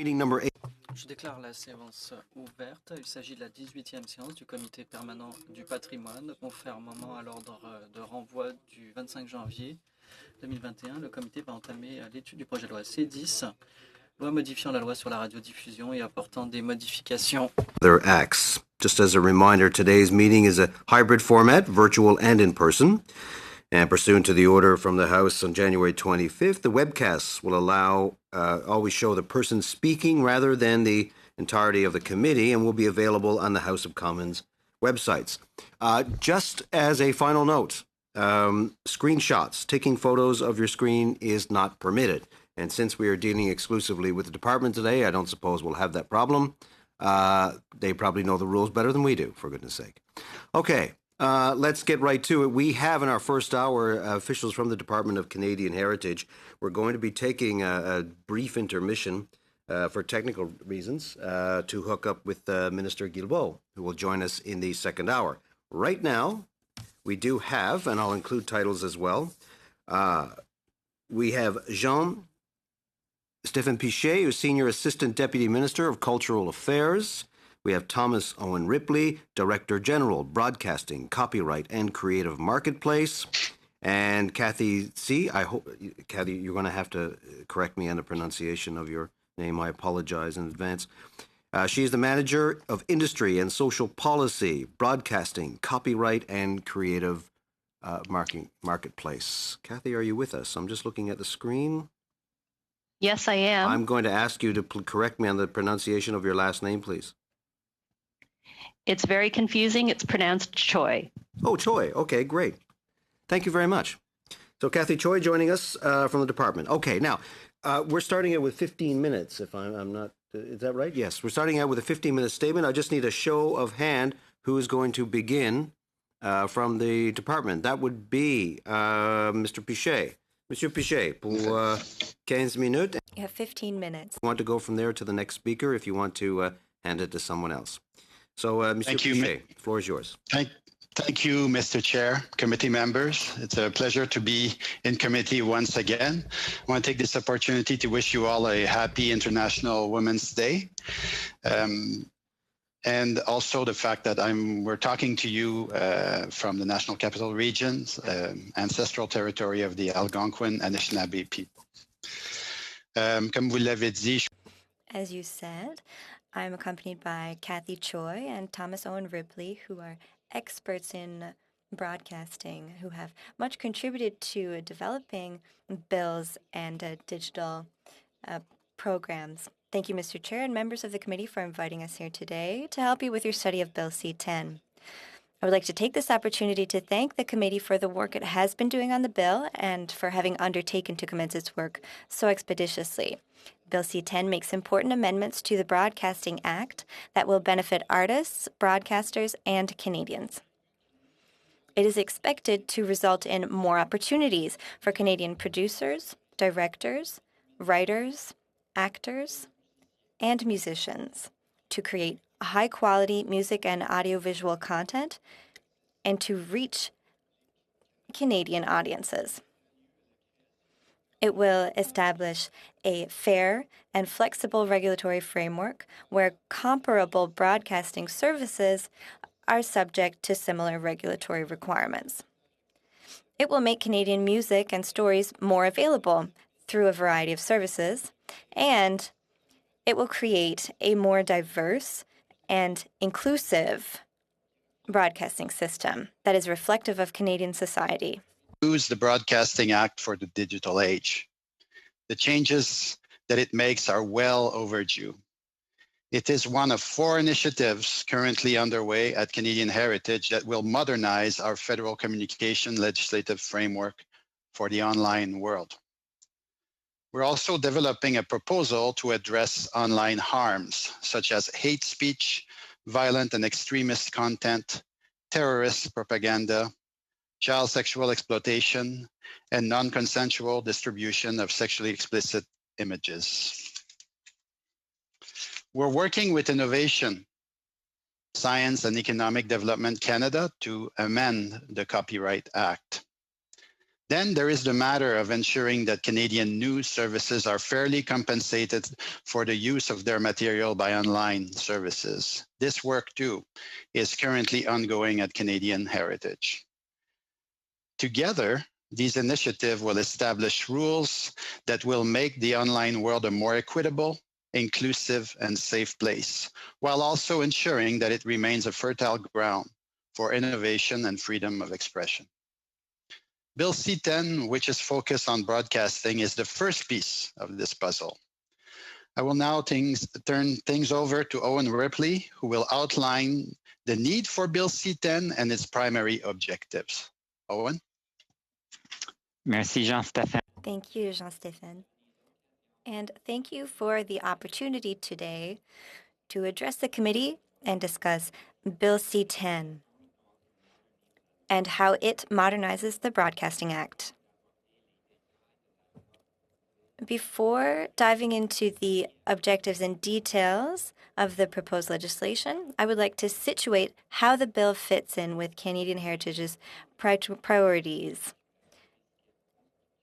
Meeting number 8. Je déclare la séance ouverte. Il s'agit de la 18e séance du comité permanent du patrimoine, conformément à l'ordre de renvoi du 25 janvier 2021. Le comité va entamer l'étude du projet de loi C10, loi modifiant la loi sur la radiodiffusion et apportant des modifications. Other acts. Just as a reminder, today's meeting is a hybrid format, virtual and in person. And pursuant to the order from the House on January 25th, the webcasts will always show the person speaking rather than the entirety of the committee and will be available on the House of Commons websites. Just as a final note, screenshots, taking photos of your screen is not permitted. And since we are dealing exclusively with the department today, I don't suppose we'll have that problem. They probably know the rules better than we do, for goodness sake. Okay. Let's get right to it. We have in our first hour officials from the Department of Canadian Heritage. We're going to be taking a brief intermission for technical reasons to hook up with Minister Guilbeault, who will join us in the second hour. Right now, we do have, and I'll include titles as well, we have Jean-Stéphane Pichet, who's Senior Assistant Deputy Minister of Cultural Affairs. We have Thomas Owen Ripley, Director General, Broadcasting, Copyright, and Creative Marketplace. And Kathy C. I hope, Kathy, you're going to have to correct me on the pronunciation of your name. I apologize in advance. She is the Manager of Industry and Social Policy, Broadcasting, Copyright, and Creative Marketplace. Kathy, are you with us? I'm just looking at the screen. Yes, I am. I'm going to ask you to correct me on the pronunciation of your last name, please. It's very confusing. It's pronounced Choi. Oh, Choi. Okay, great. Thank you very much. So Kathy Choi joining us from the department. Okay, now, we're starting out with 15 minutes, if I'm not, is that right? Yes, we're starting out with a 15-minute statement. I just need a show of hand who is going to begin from the department. That would be Mr. Pichet. Monsieur Pichet, pour 15 minutes. You have 15 minutes. You want to go from there to the next speaker if you want to hand it to someone else. So, Monsieur Pichet, the floor is yours. Thank you, Mr. Chair, committee members. It's a pleasure to be in committee once again. I want to take this opportunity to wish you all a happy International Women's Day. And also the fact that we're talking to you from the National Capital Regions, ancestral territory of the Algonquin and Anishinaabe people. Comme vous l'avez dit, as you said, I'm accompanied by Kathy Choi and Thomas Owen Ripley, who are experts in broadcasting, who have much contributed to developing bills and digital programs. Thank you, Mr. Chair, and members of the committee for inviting us here today to help you with your study of Bill C-10. I would like to take this opportunity to thank the committee for the work it has been doing on the bill and for having undertaken to commence its work so expeditiously. Bill C-10 makes important amendments to the Broadcasting Act that will benefit artists, broadcasters, and Canadians. It is expected to result in more opportunities for Canadian producers, directors, writers, actors, and musicians to create high-quality music and audiovisual content and to reach Canadian audiences. It will establish a fair and flexible regulatory framework where comparable broadcasting services are subject to similar regulatory requirements. It will make Canadian music and stories more available through a variety of services, and it will create a more diverse and inclusive broadcasting system that is reflective of Canadian society. Use the Broadcasting Act for the digital age. The changes that it makes are well overdue. It is one of 4 initiatives currently underway at Canadian Heritage that will modernize our federal communication legislative framework for the online world. We're also developing a proposal to address online harms, such as hate speech, violent and extremist content, terrorist propaganda, child sexual exploitation, and non-consensual distribution of sexually explicit images. We're working with Innovation, Science and Economic Development Canada to amend the Copyright Act. Then there is the matter of ensuring that Canadian news services are fairly compensated for the use of their material by online services. This work, too, is currently ongoing at Canadian Heritage. Together, these initiatives will establish rules that will make the online world a more equitable, inclusive, and safe place, while also ensuring that it remains a fertile ground for innovation and freedom of expression. Bill C-10, which is focused on broadcasting, is the first piece of this puzzle. I will now turn things over to Owen Ripley, who will outline the need for Bill C-10 and its primary objectives. Owen? Merci, Jean-Stéphane. Thank you, Jean-Stéphane. And thank you for the opportunity today to address the committee and discuss Bill C-10 and how it modernizes the Broadcasting Act. Before diving into the objectives and details of the proposed legislation, I would like to situate how the bill fits in with Canadian Heritage's priorities.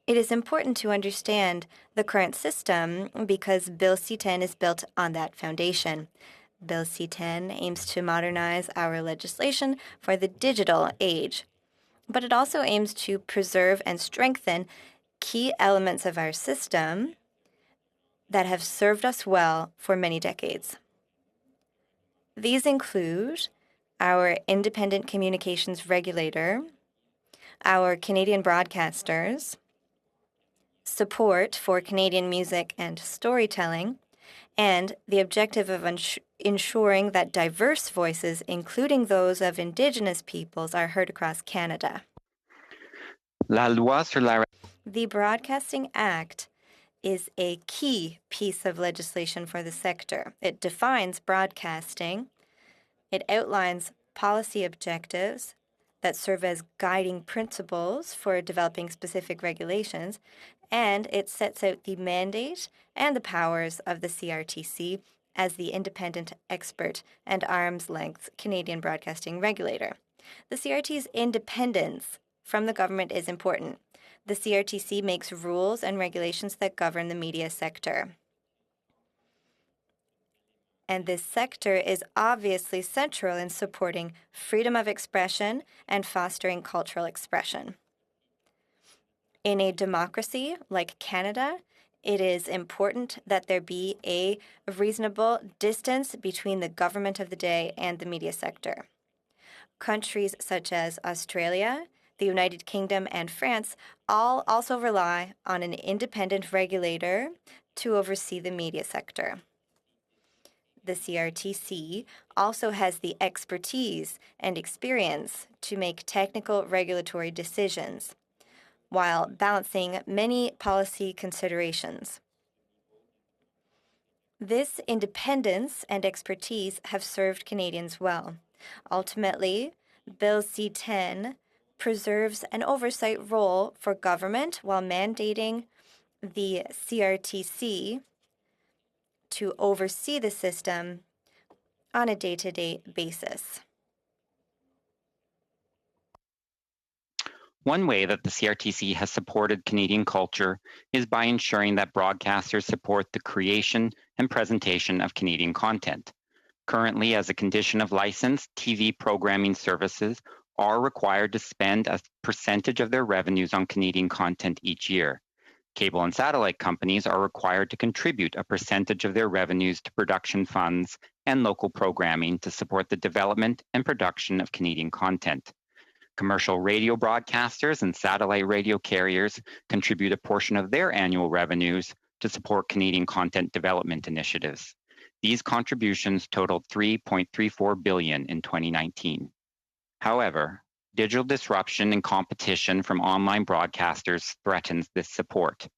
It is important to understand the current system because Bill C-10 is built on that foundation. Bill C-10 aims to modernize our legislation for the digital age, but it also aims to preserve and strengthen key elements of our system that have served us well for many decades. These include our independent communications regulator, our Canadian broadcasters, support for Canadian music and storytelling, and the objective of ensuring that diverse voices, including those of Indigenous peoples, are heard across Canada. The Broadcasting Act is a key piece of legislation for the sector. It defines broadcasting, it outlines policy objectives that serve as guiding principles for developing specific regulations, and it sets out the mandate and the powers of the CRTC as the independent expert and arm's-length Canadian broadcasting regulator. The CRTC's independence from the government is important. The CRTC makes rules and regulations that govern the media sector. And this sector is obviously central in supporting freedom of expression and fostering cultural expression. In a democracy like Canada, it is important that there be a reasonable distance between the government of the day and the media sector. Countries such as Australia, the United Kingdom, and France all also rely on an independent regulator to oversee the media sector. The CRTC also has the expertise and experience to make technical regulatory decisions, while balancing many policy considerations. This independence and expertise have served Canadians well. Ultimately, Bill C-10 preserves an oversight role for government while mandating the CRTC to oversee the system on a day-to-day basis. One way that the CRTC has supported Canadian culture is by ensuring that broadcasters support the creation and presentation of Canadian content. Currently, as a condition of license, TV programming services are required to spend a percentage of their revenues on Canadian content each year. Cable and satellite companies are required to contribute a percentage of their revenues to production funds and local programming to support the development and production of Canadian content. Commercial radio broadcasters and satellite radio carriers contribute a portion of their annual revenues to support Canadian content development initiatives. These contributions totaled $3.34 billion in 2019. However, digital disruption and competition from online broadcasters threatens this support.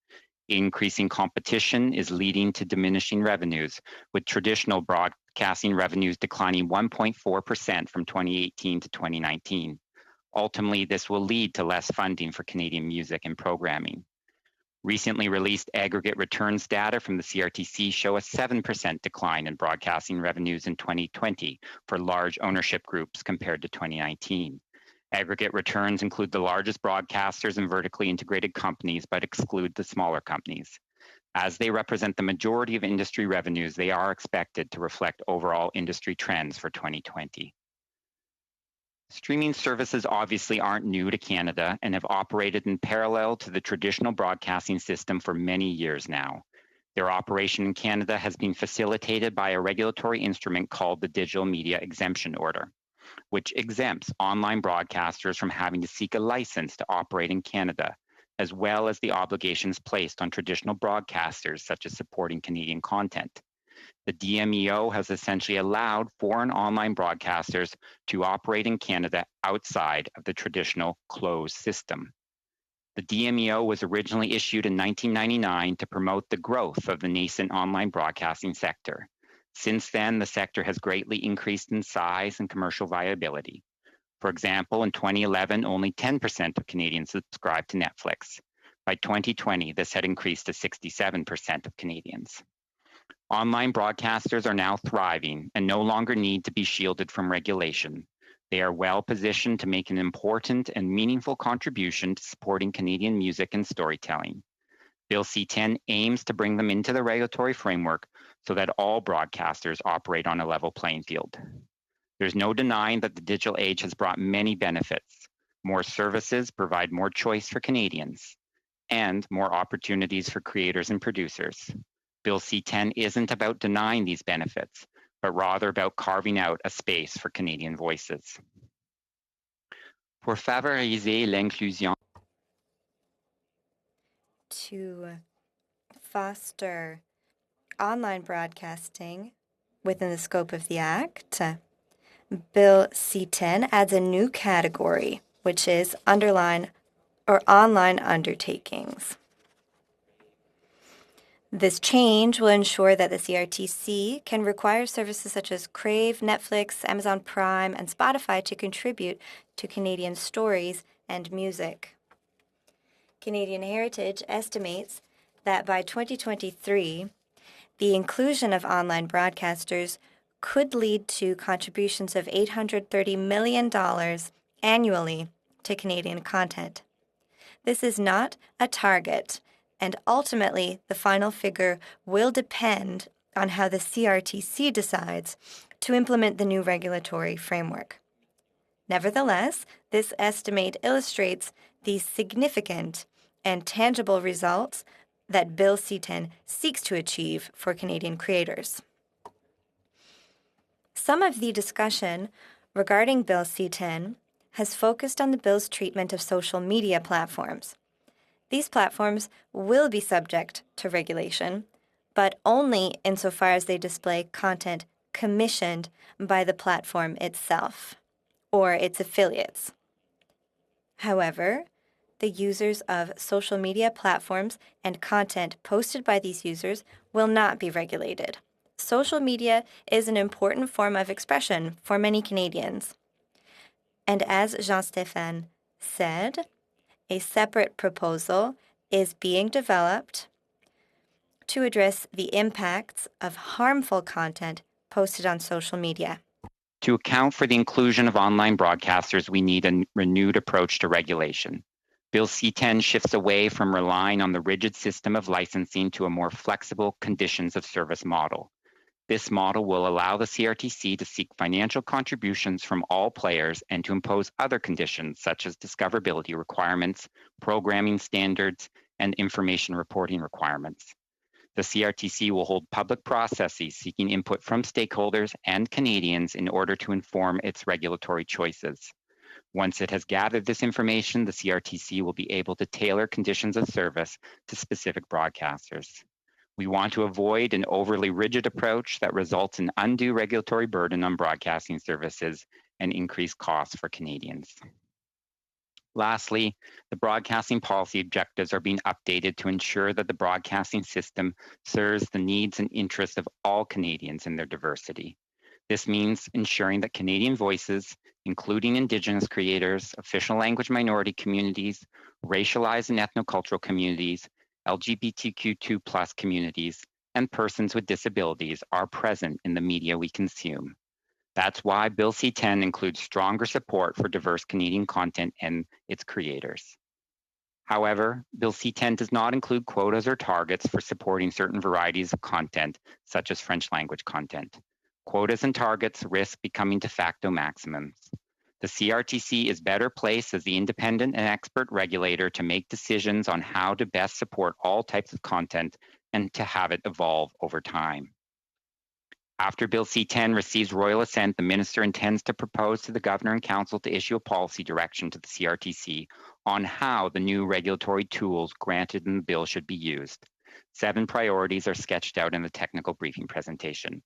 Increasing competition is leading to diminishing revenues, with traditional broadcasting revenues declining 1.4% from 2018 to 2019. Ultimately, this will lead to less funding for Canadian music and programming. Recently released aggregate returns data from the CRTC show a 7% decline in broadcasting revenues in 2020 for large ownership groups compared to 2019. Aggregate returns include the largest broadcasters and vertically integrated companies, but exclude the smaller companies. As they represent the majority of industry revenues, they are expected to reflect overall industry trends for 2020. Streaming services obviously aren't new to Canada and have operated in parallel to the traditional broadcasting system for many years now. Their operation in Canada has been facilitated by a regulatory instrument called the Digital Media Exemption Order, which exempts online broadcasters from having to seek a license to operate in Canada, as well as the obligations placed on traditional broadcasters such as supporting Canadian content. The DMEO has essentially allowed foreign online broadcasters to operate in Canada outside of the traditional closed system. The DMEO was originally issued in 1999 to promote the growth of the nascent online broadcasting sector. Since then, the sector has greatly increased in size and commercial viability. For example, in 2011, only 10% of Canadians subscribed to Netflix. By 2020, this had increased to 67% of Canadians. Online broadcasters are now thriving and no longer need to be shielded from regulation. They are well positioned to make an important and meaningful contribution to supporting Canadian music and storytelling. Bill C-10 aims to bring them into the regulatory framework so that all broadcasters operate on a level playing field. There's no denying that the digital age has brought many benefits. More services provide more choice for Canadians and more opportunities for creators and producers. Bill C-10 isn't about denying these benefits, but rather about carving out a space for Canadian voices. Pour favoriser l'inclusion. To foster online broadcasting within the scope of the Act, Bill C-10 adds a new category, which is online undertakings. This change will ensure that the CRTC can require services such as Crave, Netflix, Amazon Prime, and Spotify to contribute to Canadian stories and music. Canadian Heritage estimates that by 2023, the inclusion of online broadcasters could lead to contributions of $830 million annually to Canadian content. This is not a target, and ultimately the final figure will depend on how the CRTC decides to implement the new regulatory framework. Nevertheless, this estimate illustrates the significant and tangible results that Bill C-10 seeks to achieve for Canadian creators. Some of the discussion regarding Bill C-10 has focused on the bill's treatment of social media platforms. These platforms will be subject to regulation, but only insofar as they display content commissioned by the platform itself or its affiliates. However, the users of social media platforms and content posted by these users will not be regulated. Social media is an important form of expression for many Canadians. And as Jean-Stéphane said, a separate proposal is being developed to address the impacts of harmful content posted on social media. To account for the inclusion of online broadcasters, we need a renewed approach to regulation. Bill C-10 shifts away from relying on the rigid system of licensing to a more flexible conditions of service model. This model will allow the CRTC to seek financial contributions from all players and to impose other conditions such as discoverability requirements, programming standards, and information reporting requirements. The CRTC will hold public processes seeking input from stakeholders and Canadians in order to inform its regulatory choices. Once it has gathered this information, the CRTC will be able to tailor conditions of service to specific broadcasters. We want to avoid an overly rigid approach that results in undue regulatory burden on broadcasting services and increased costs for Canadians. Lastly, the broadcasting policy objectives are being updated to ensure that the broadcasting system serves the needs and interests of all Canadians in their diversity. This means ensuring that Canadian voices, including Indigenous creators, official language minority communities, racialized and ethnocultural communities, LGBTQ2+ communities, and persons with disabilities are present in the media we consume. That's why Bill C-10 includes stronger support for diverse Canadian content and its creators. However, Bill C-10 does not include quotas or targets for supporting certain varieties of content, such as French language content. Quotas and targets risk becoming de facto maximums. The CRTC is better placed as the independent and expert regulator to make decisions on how to best support all types of content and to have it evolve over time. After Bill C-10 receives royal assent, the minister intends to propose to the Governor and Council to issue a policy direction to the CRTC on how the new regulatory tools granted in the bill should be used. 7 priorities are sketched out in the technical briefing presentation.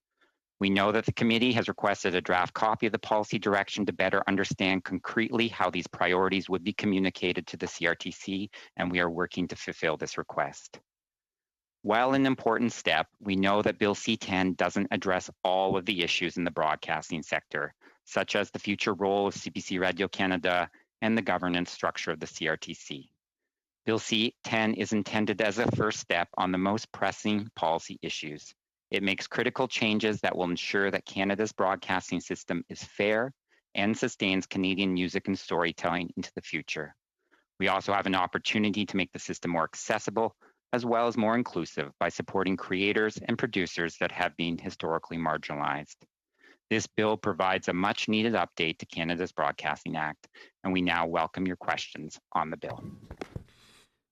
We know that the committee has requested a draft copy of the policy direction to better understand concretely how these priorities would be communicated to the CRTC, and we are working to fulfill this request. While an important step, we know that Bill C-10 doesn't address all of the issues in the broadcasting sector, such as the future role of CBC Radio-Canada and the governance structure of the CRTC. Bill C-10 is intended as a first step on the most pressing policy issues. It makes critical changes that will ensure that Canada's broadcasting system is fair and sustains Canadian music and storytelling into the future. We also have an opportunity to make the system more accessible as well as more inclusive by supporting creators and producers that have been historically marginalized. This bill provides a much needed update to Canada's Broadcasting Act, and we now welcome your questions on the bill.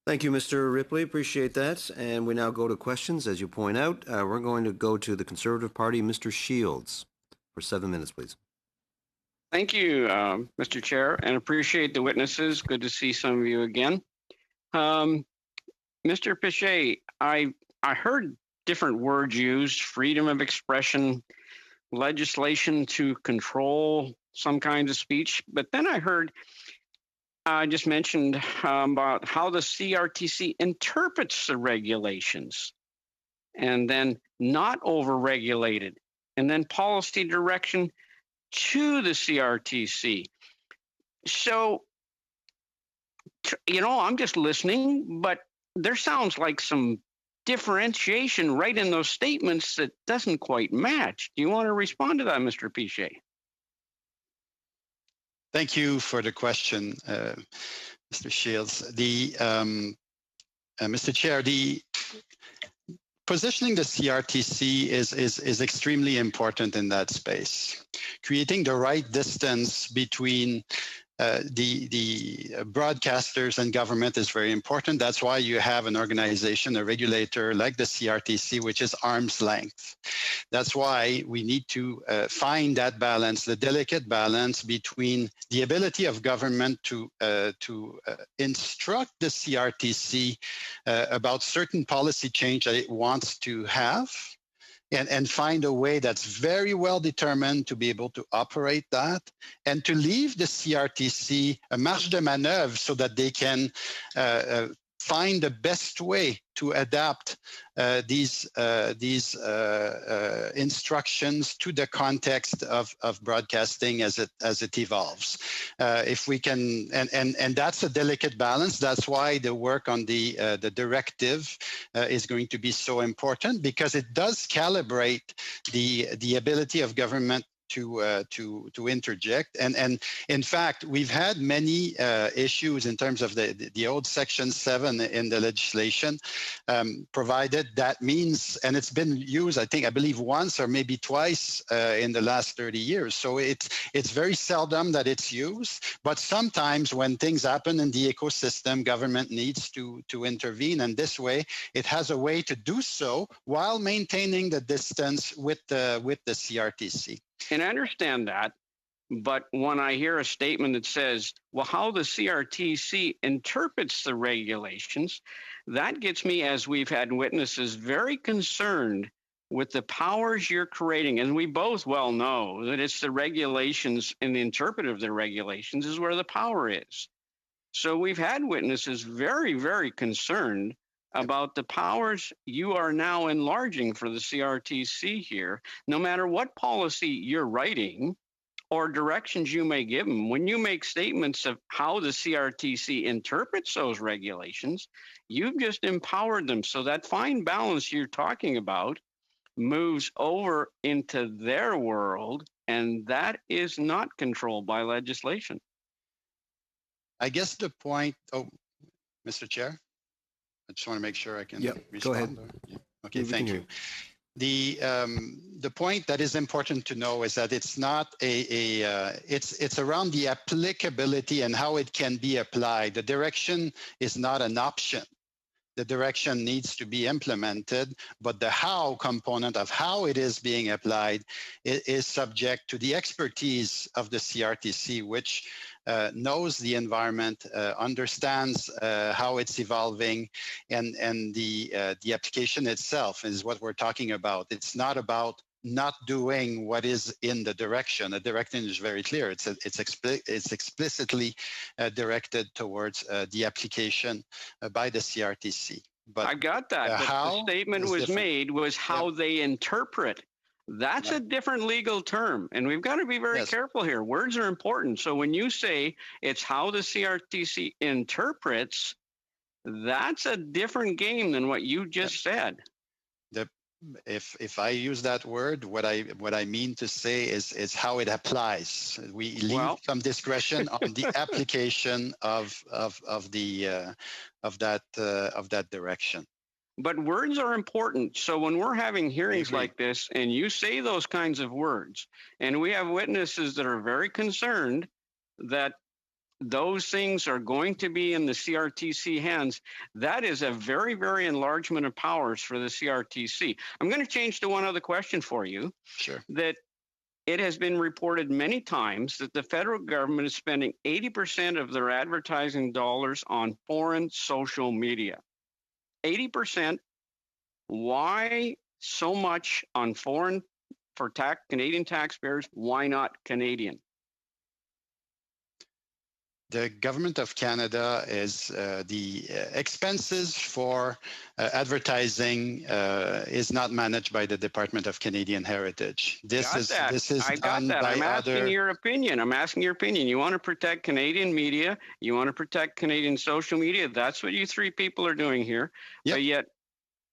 Thank you, Mr. Ripley. Appreciate that. And we now go to questions. As you point out, we're going to go to the Conservative Party, Mr. Shields, for 7 minutes, please. Thank you, Mr. Chair, and appreciate the witnesses. Good to see some of you again. Mr. Piché, I heard different words used: freedom of expression, legislation to control some kinds of speech. But then I heard, I just mentioned about how the CRTC interprets the regulations, and then not over-regulated, and then policy direction to the CRTC. So, I'm just listening, but there sounds like some differentiation right in those statements that doesn't quite match. Do you want to respond to that, Mr. Piché? Thank you for the question, Mr. Shields. Mr. Chair, the positioning the CRTC is extremely important in that space. Creating the right distance between the broadcasters and government is very important. That's why you have an organization, a regulator like the CRTC, which is arm's length. That's why we need to find that balance, the delicate balance between the ability of government to instruct the CRTC about certain policy change that it wants to have, and find a way that's very well determined to be able to operate that, and to leave the CRTC a marge de manœuvre so that they can find the best way to adapt these instructions to the context of broadcasting as it evolves. If we can, and that's a delicate balance. That's why the work on the directive is going to be so important, because it does calibrate the ability of government to interject. And in fact, we've had many issues in terms of the old Section 7 in the legislation, provided that means, and it's been used, I believe once or maybe twice in the last 30 years. So it's very seldom that it's used, but sometimes when things happen in the ecosystem, government needs to intervene. And this way, it has a way to do so while maintaining the distance with the CRTC. And I understand that, but when I hear a statement that says, well, how the CRTC interprets the regulations, that gets me, as we've had witnesses, very concerned with the powers you're creating. And we both well know that it's the regulations and the interpretive of the regulations is where the power is. So we've had witnesses very, very concerned about the powers you are now enlarging for the CRTC here. No matter what policy you're writing or directions you may give them, when you make statements of how the CRTC interprets those regulations, you've just empowered them. So that fine balance you're talking about moves over into their world and that is not controlled by legislation. I guess the point, Mr. Chair, I just want to make sure I can respond. Go ahead. Okay, Yeah, thank you. The point that is important to know is that it's not it's around the applicability and how it can be applied. The direction is not an option. The direction needs to be implemented, but the how component of how it is being applied is subject to the expertise of the CRTC, which knows the environment, understands how it's evolving, and the application itself is what we're talking about. It's not about not doing what is in the direction. The direction is very clear. It's explicitly directed towards the application by the CRTC. But I got that. But the statement was made was how they interpret. That's a different legal term, and we've got to be very careful here. Words are important. So when you say it's how the CRTC interprets, that's a different game than what you just said. If I use that word, what I mean to say is how it applies. We leave some discretion on the application of that direction. But words are important. So when we're having hearings like this, and you say those kinds of words, and we have witnesses that are very concerned that those things are going to be in the CRTC hands, that is a very, very enlargement of powers for the CRTC. I'm going to change to one other question for you. Sure. That it has been reported many times that the federal government is spending 80% of their advertising dollars on foreign social media. 80%. Why so much on foreign for Canadian taxpayers? Why not Canadian? The government of Canada is the expenses for advertising is not managed by the Department of Canadian Heritage. This is done by I'm asking your opinion. You want to protect Canadian media. You want to protect Canadian social media. That's what you three people are doing here. Yep. But yet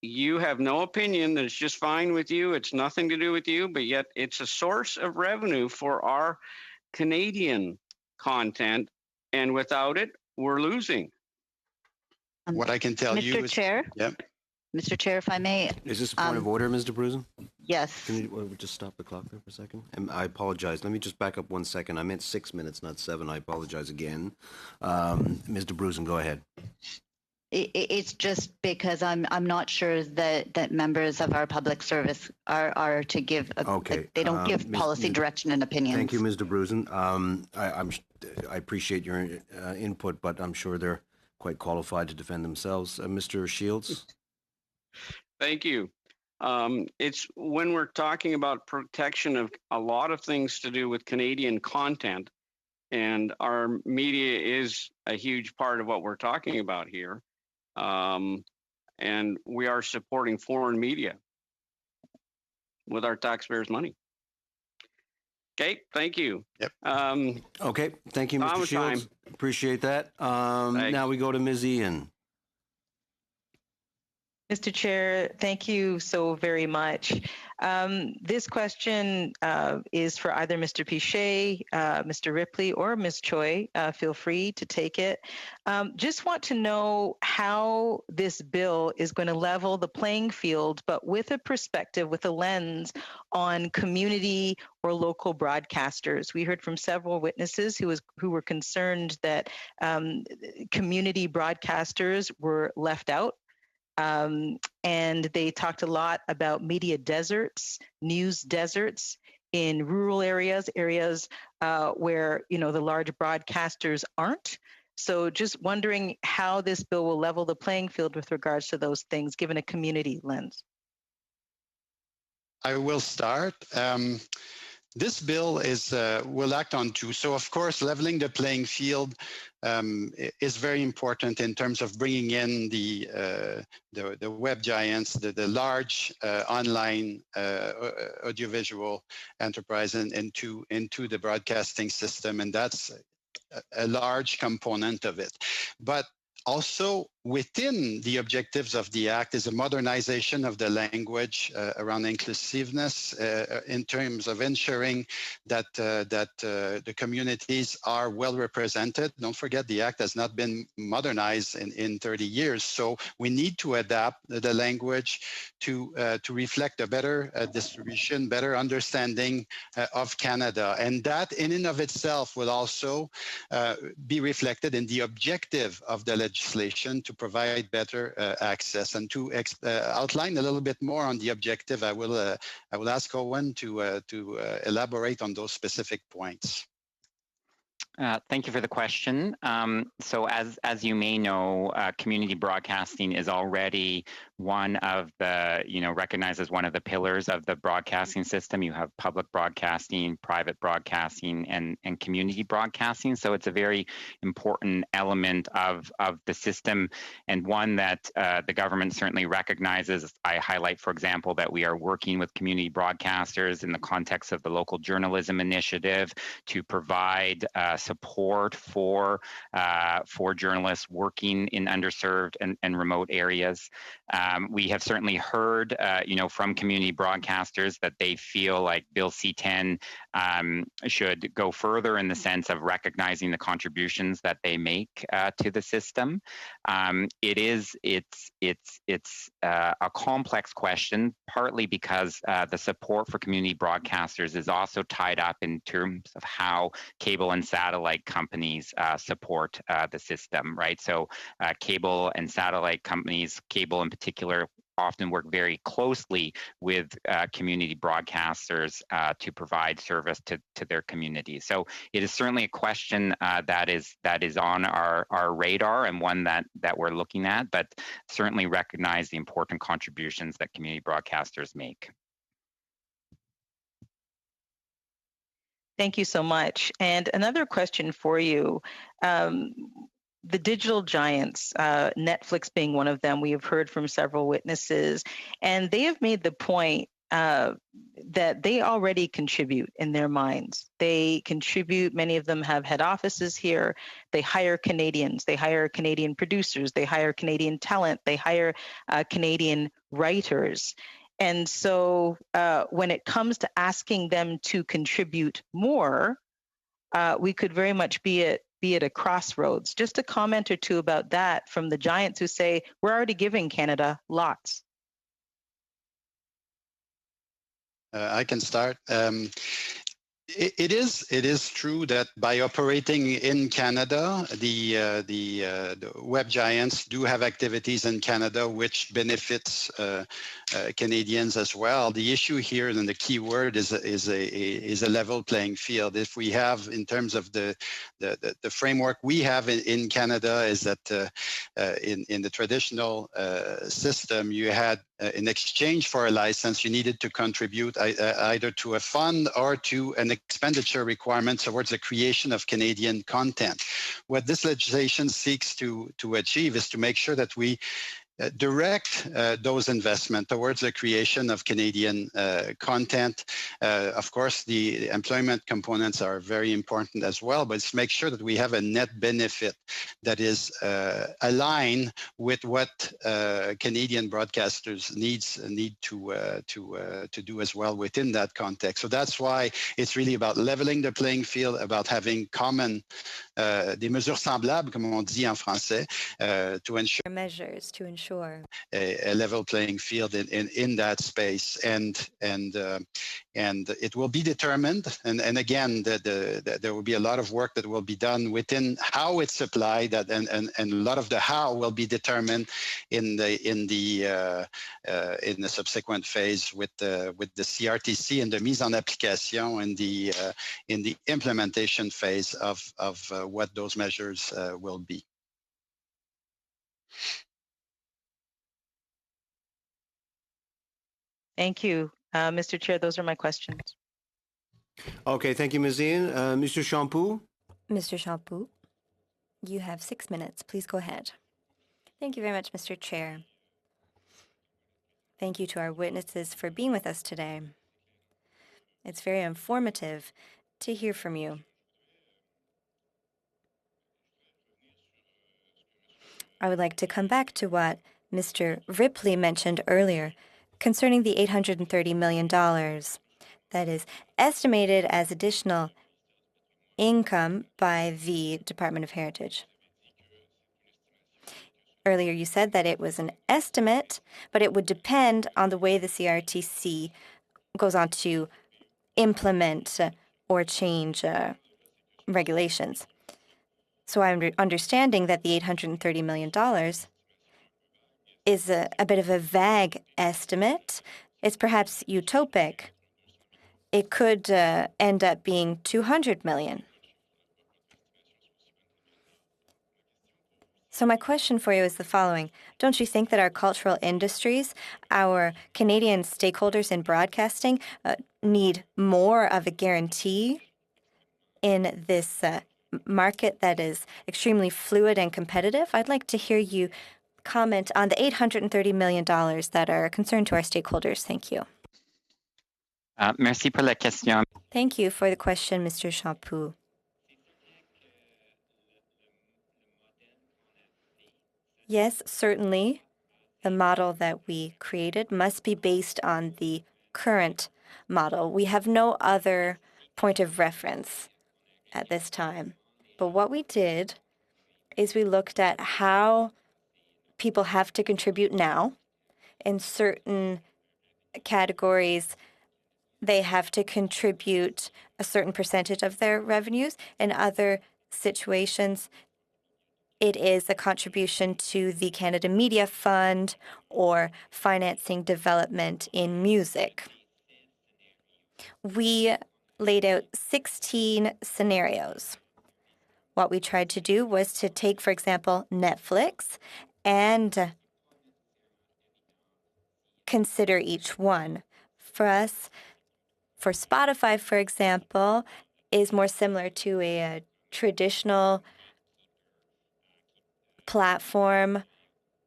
you have no opinion that it's just fine with you. It's nothing to do with you. But yet it's a source of revenue for our Canadian content. And without it, we're losing. What I can tell you Mr. Chair? Yep. Mr. Chair, if I may. Is this a point of order, Ms. DeBruzen? Yes. Can you just stop the clock there for a second? And I apologize. Let me just back up 1 second. I meant 6 minutes, not 7. I apologize again. Ms. DeBruzen, go ahead. It's just because I'm not sure that members of our public service are to give. They don't give policy direction and opinions. Thank you, Ms. DeBruzen. I appreciate your input, but I'm sure they're quite qualified to defend themselves. Mr. Shields? Thank you. It's when we're talking about protection of a lot of things to do with Canadian content, and our media is a huge part of what we're talking about here. And we are supporting foreign media with our taxpayers' money. Okay, thank you. Yep. Okay, thank you, Mr. Shields. Appreciate that. Now we go to Ms. Ian. Mr. Chair, thank you so very much. This question is for either Mr. Piché, Mr. Ripley, or Ms. Choi. Feel free to take it. Just want to know how this bill is going to level the playing field, but with a perspective, with a lens on community or local broadcasters. We heard from several witnesses who were concerned that community broadcasters were left out. And they talked a lot about media deserts, news deserts in rural areas where, the large broadcasters aren't. So just wondering how this bill will level the playing field with regards to those things, given a community lens. I will start. This bill will act on two. So, of course, leveling the playing field is very important in terms of bringing in the web giants, the large online audiovisual enterprise into the broadcasting system, and that's a large component of it. But also, within the objectives of the Act is a modernization of the language around inclusiveness in terms of ensuring that the communities are well represented. Don't forget, the Act has not been modernized in 30 years, so we need to adapt the language to reflect a better distribution, better understanding of Canada. And that in and of itself will also be reflected in the objective of the legislation to provide better access. And to outline a little bit more on the objective, I will ask Owen to elaborate on those specific points. Thank you for the question. So as you may know, community broadcasting is already one of the, recognized as one of the pillars of the broadcasting system. You have public broadcasting, private broadcasting, and community broadcasting. So it's a very important element of the system, and one that the government certainly recognizes. I highlight, for example, that we are working with community broadcasters in the context of the Local Journalism Initiative to provide support for journalists working in underserved and remote areas. We have certainly heard, from community broadcasters that they feel like Bill C-10 should go further in the sense of recognizing the contributions that they make to the system. It's a complex question, partly because the support for community broadcasters is also tied up in terms of how cable and satellite companies support the system, right? So cable and satellite companies, cable in particular, often work very closely with community broadcasters to provide service to their communities. So it is certainly a question that is on our radar, and one that we're looking at, but certainly recognize the important contributions that community broadcasters make. Thank you so much. And another question for you. The digital giants, Netflix being one of them, we have heard from several witnesses, and they have made the point that they already contribute in their minds. They contribute, many of them have head offices here. They hire Canadians, they hire Canadian producers, they hire Canadian talent, they hire Canadian writers. And so when it comes to asking them to contribute more, we could very much be at a crossroads. Just a comment or two about that from the giants who say, we're already giving Canada lots. I can start. It is true that by operating in Canada, the web giants do have activities in Canada which benefits Canadians as well. The issue here, and the key word is a level playing field. If we have, in terms of the framework we have in Canada, is that in the traditional system, you had in exchange for a license, you needed to contribute either to a fund or to an expenditure requirement towards the creation of Canadian content. What this legislation seeks to achieve is to make sure that we direct those investments towards the creation of Canadian content. Of course, the employment components are very important as well, but it's make sure that we have a net benefit that is aligned with what Canadian broadcasters need to do as well within that context. So that's why it's really about leveling the playing field, about having common des mesures semblables, comme on dit en français, to ensure measures to ensure a level playing field in that space, and it will be determined. And again, there will be a lot of work that will be done within how it's applied, and a lot of the how will be determined in the subsequent phase with the CRTC and the mise en application and in the implementation phase of what those measures will be. Thank you. Mr. Chair, those are my questions. Okay, thank you, Ms. Ian. Mr. Champoux? Mr. Champoux, you have 6 minutes. Please go ahead. Thank you very much, Mr. Chair. Thank you to our witnesses for being with us today. It's very informative to hear from you. I would like to come back to what Mr. Ripley mentioned earlier concerning the $830 million that is estimated as additional income by the Department of Heritage. Earlier, you said that it was an estimate, but it would depend on the way the CRTC goes on to implement or change regulations. So I'm understanding that the $830 million is a bit of a vague estimate. It's perhaps utopic. It could end up being $200 million. So my question for you is the following. Don't you think that our cultural industries, our Canadian stakeholders in broadcasting, need more of a guarantee in this market that is extremely fluid and competitive? I'd like to hear you comment on the $830 million that are a concern to our stakeholders. Thank you. Merci pour la question. Thank you for the question, Mr. Champoux. Yes, certainly, the model that we created must be based on the current model. We have no other point of reference at this time. But what we did is we looked at how people have to contribute now. In certain categories, they have to contribute a certain percentage of their revenues. In other situations, it is a contribution to the Canada Media Fund or financing development in music. We laid out 16 scenarios. What we tried to do was to take, for example, Netflix and consider each one. For us, for Spotify, for example, is more similar to a traditional platform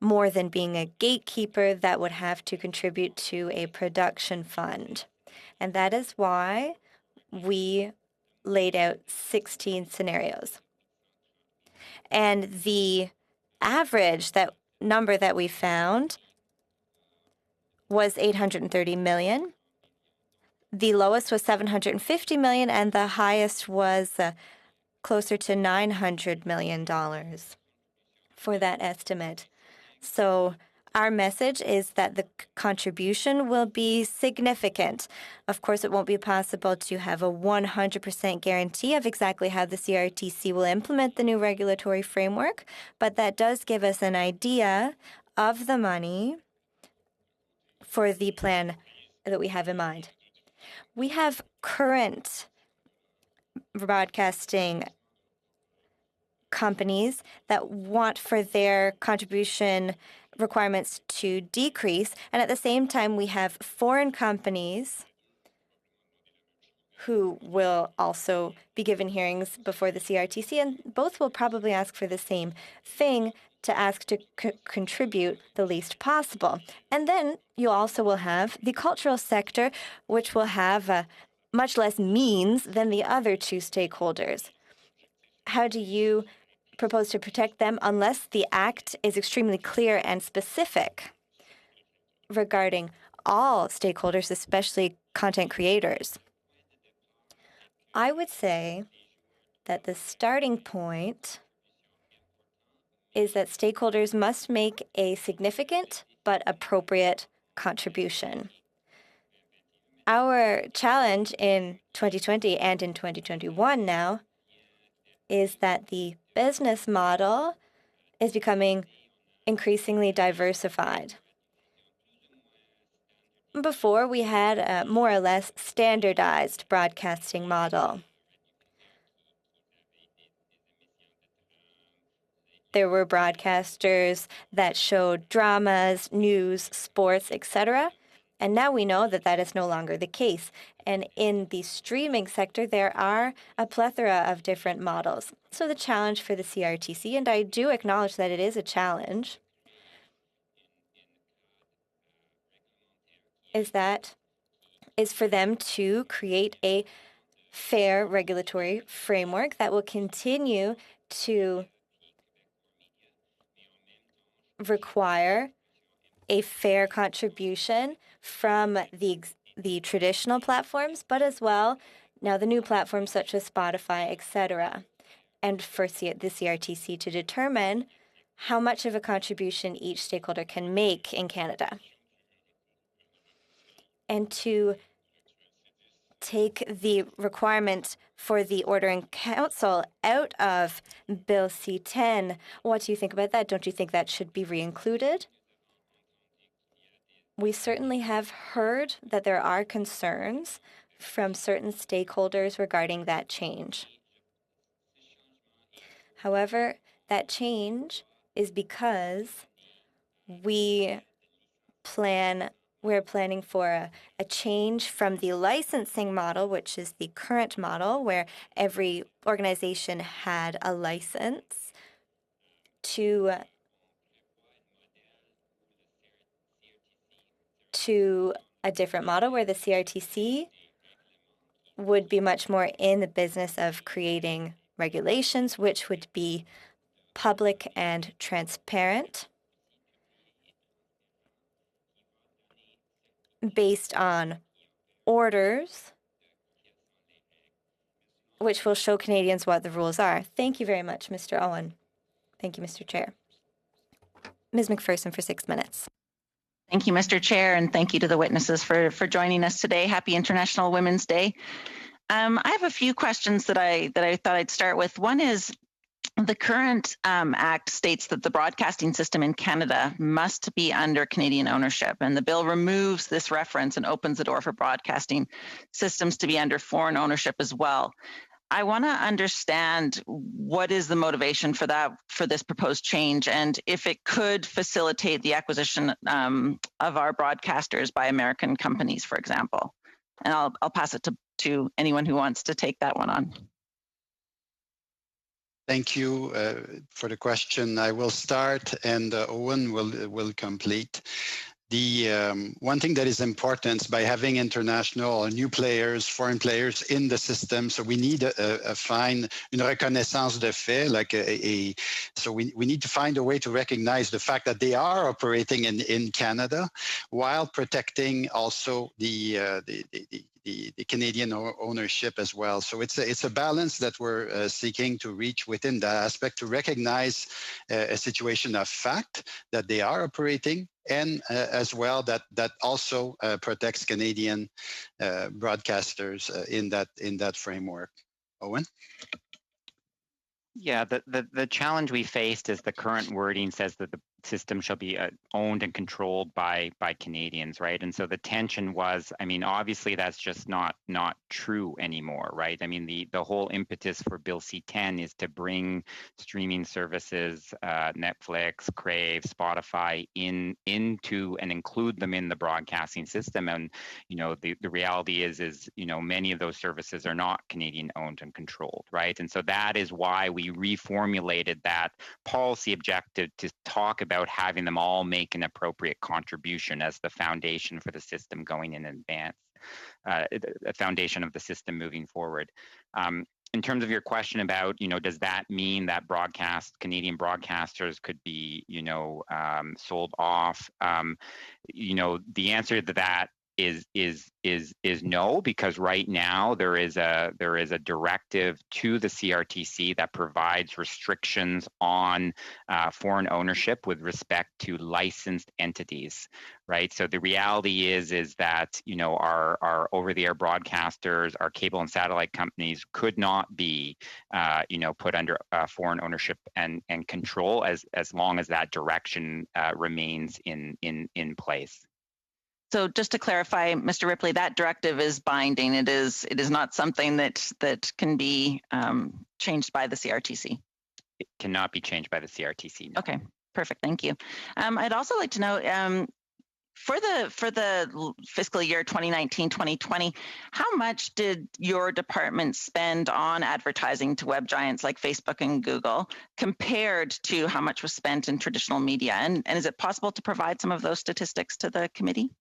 more than being a gatekeeper that would have to contribute to a production fund. And that is why we laid out 16 scenarios. And the average number that we found was $830 million. The lowest was $750 million, and the highest was closer to $900 million for that estimate. So our message is that the contribution will be significant. Of course, it won't be possible to have a 100% guarantee of exactly how the CRTC will implement the new regulatory framework, but that does give us an idea of the money for the plan that we have in mind. We have current broadcasting companies that want for their contribution requirements to decrease. And at the same time, we have foreign companies who will also be given hearings before the CRTC, and both will probably ask for the same thing, to ask to contribute the least possible. And then you also will have the cultural sector, which will have much less means than the other two stakeholders. How do you propose to protect them unless the act is extremely clear and specific regarding all stakeholders, especially content creators? I would say that the starting point is that stakeholders must make a significant but appropriate contribution. Our challenge in 2020 and in 2021 now is that the business model is becoming increasingly diversified. Before, we had a more or less standardized broadcasting model. There were broadcasters that showed dramas, news, sports, etc. And now we know that that is no longer the case. And in the streaming sector, there are a plethora of different models. So the challenge for the CRTC, and I do acknowledge that it is a challenge, is for them to create a fair regulatory framework that will continue to require a fair contribution from the traditional platforms, but as well now the new platforms such as Spotify, etc., and for the CRTC to determine how much of a contribution each stakeholder can make in Canada. And to take the requirement for the Ordering Council out of Bill C-10. What do you think about that? Don't you think that should be re-included? We certainly have heard that there are concerns from certain stakeholders regarding that change. However, that change is because we're planning for a change from the licensing model, which is the current model where every organization had a license, to a different model where the CRTC would be much more in the business of creating regulations, which would be public and transparent, based on orders, which will show Canadians what the rules are. Thank you very much, Mr. Owen. Thank you, Mr. Chair. Ms. McPherson for 6 minutes. Thank you, Mr. Chair, and thank you to the witnesses for joining us today. Happy International Women's Day. I have a few questions that I thought I'd start with. One is, the current Act states that the broadcasting system in Canada must be under Canadian ownership, and the bill removes this reference and opens the door for broadcasting systems to be under foreign ownership as well. I want to understand what is the motivation for this proposed change, and if it could facilitate the acquisition of our broadcasters by American companies, for example. And I'll pass it to anyone who wants to take that one on. Thank you for the question. I will start, and Owen will complete. The one thing that is important by having international or new players, foreign players in the system, so we need une reconnaissance de fait, like so we need to find a way to recognize the fact that they are operating in Canada while protecting also the Canadian ownership as well. So it's a balance that we're seeking to reach within that aspect, to recognize a situation of fact that they are operating, and as well that also protects Canadian broadcasters in that framework. Owen? Yeah, the challenge we faced is the current wording says that the system shall be owned and controlled by Canadians, right? And so the tension was, I mean, obviously that's just not true anymore, right? I mean, the whole impetus for Bill C-10 is to bring streaming services, Netflix, Crave, Spotify into and include them in the broadcasting system. And you know, the reality is you know, many of those services are not Canadian owned and controlled, right? And so that is why we reformulated that policy objective to talk about having them all make an appropriate contribution as the foundation for the system going in advance, a foundation of the system moving forward. In terms of your question about, you know, does that mean that Canadian broadcasters could be, you know, sold off? You know, the answer to that is no, because right now there is a directive to the CRTC that provides restrictions on foreign ownership with respect to licensed entities, right? So the reality is that, you know, our over-the-air broadcasters, our cable and satellite companies could not be, you know, put under foreign ownership and control as long as that direction remains in place. So just to clarify, Mr. Ripley, that directive is binding. It is not something that can be changed by the CRTC. It cannot be changed by the CRTC. No. Okay, perfect. Thank you. I'd also like to know, for the fiscal year 2019-2020, how much did your department spend on advertising to web giants like Facebook and Google compared to how much was spent in traditional media? And is it possible to provide some of those statistics to the committee?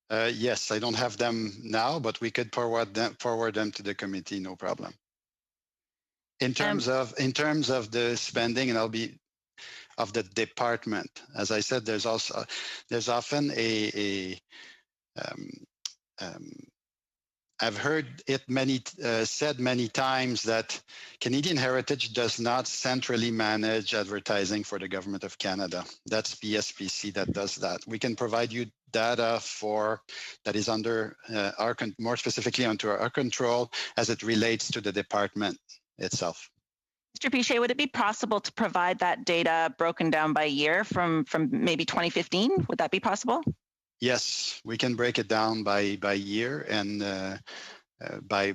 Yes, I don't have them now, but we could forward them to the committee, no problem. In terms of the spending, and I'll be of the department, as I said, there's often I've heard it said many times that Canadian Heritage does not centrally manage advertising for the Government of Canada. That's PSPC that does that. We can provide you data that is under more specifically under our control as it relates to the department itself. Mr. Piché, would it be possible to provide that data broken down by year from maybe 2015? Would that be possible? Yes, we can break it down by year and by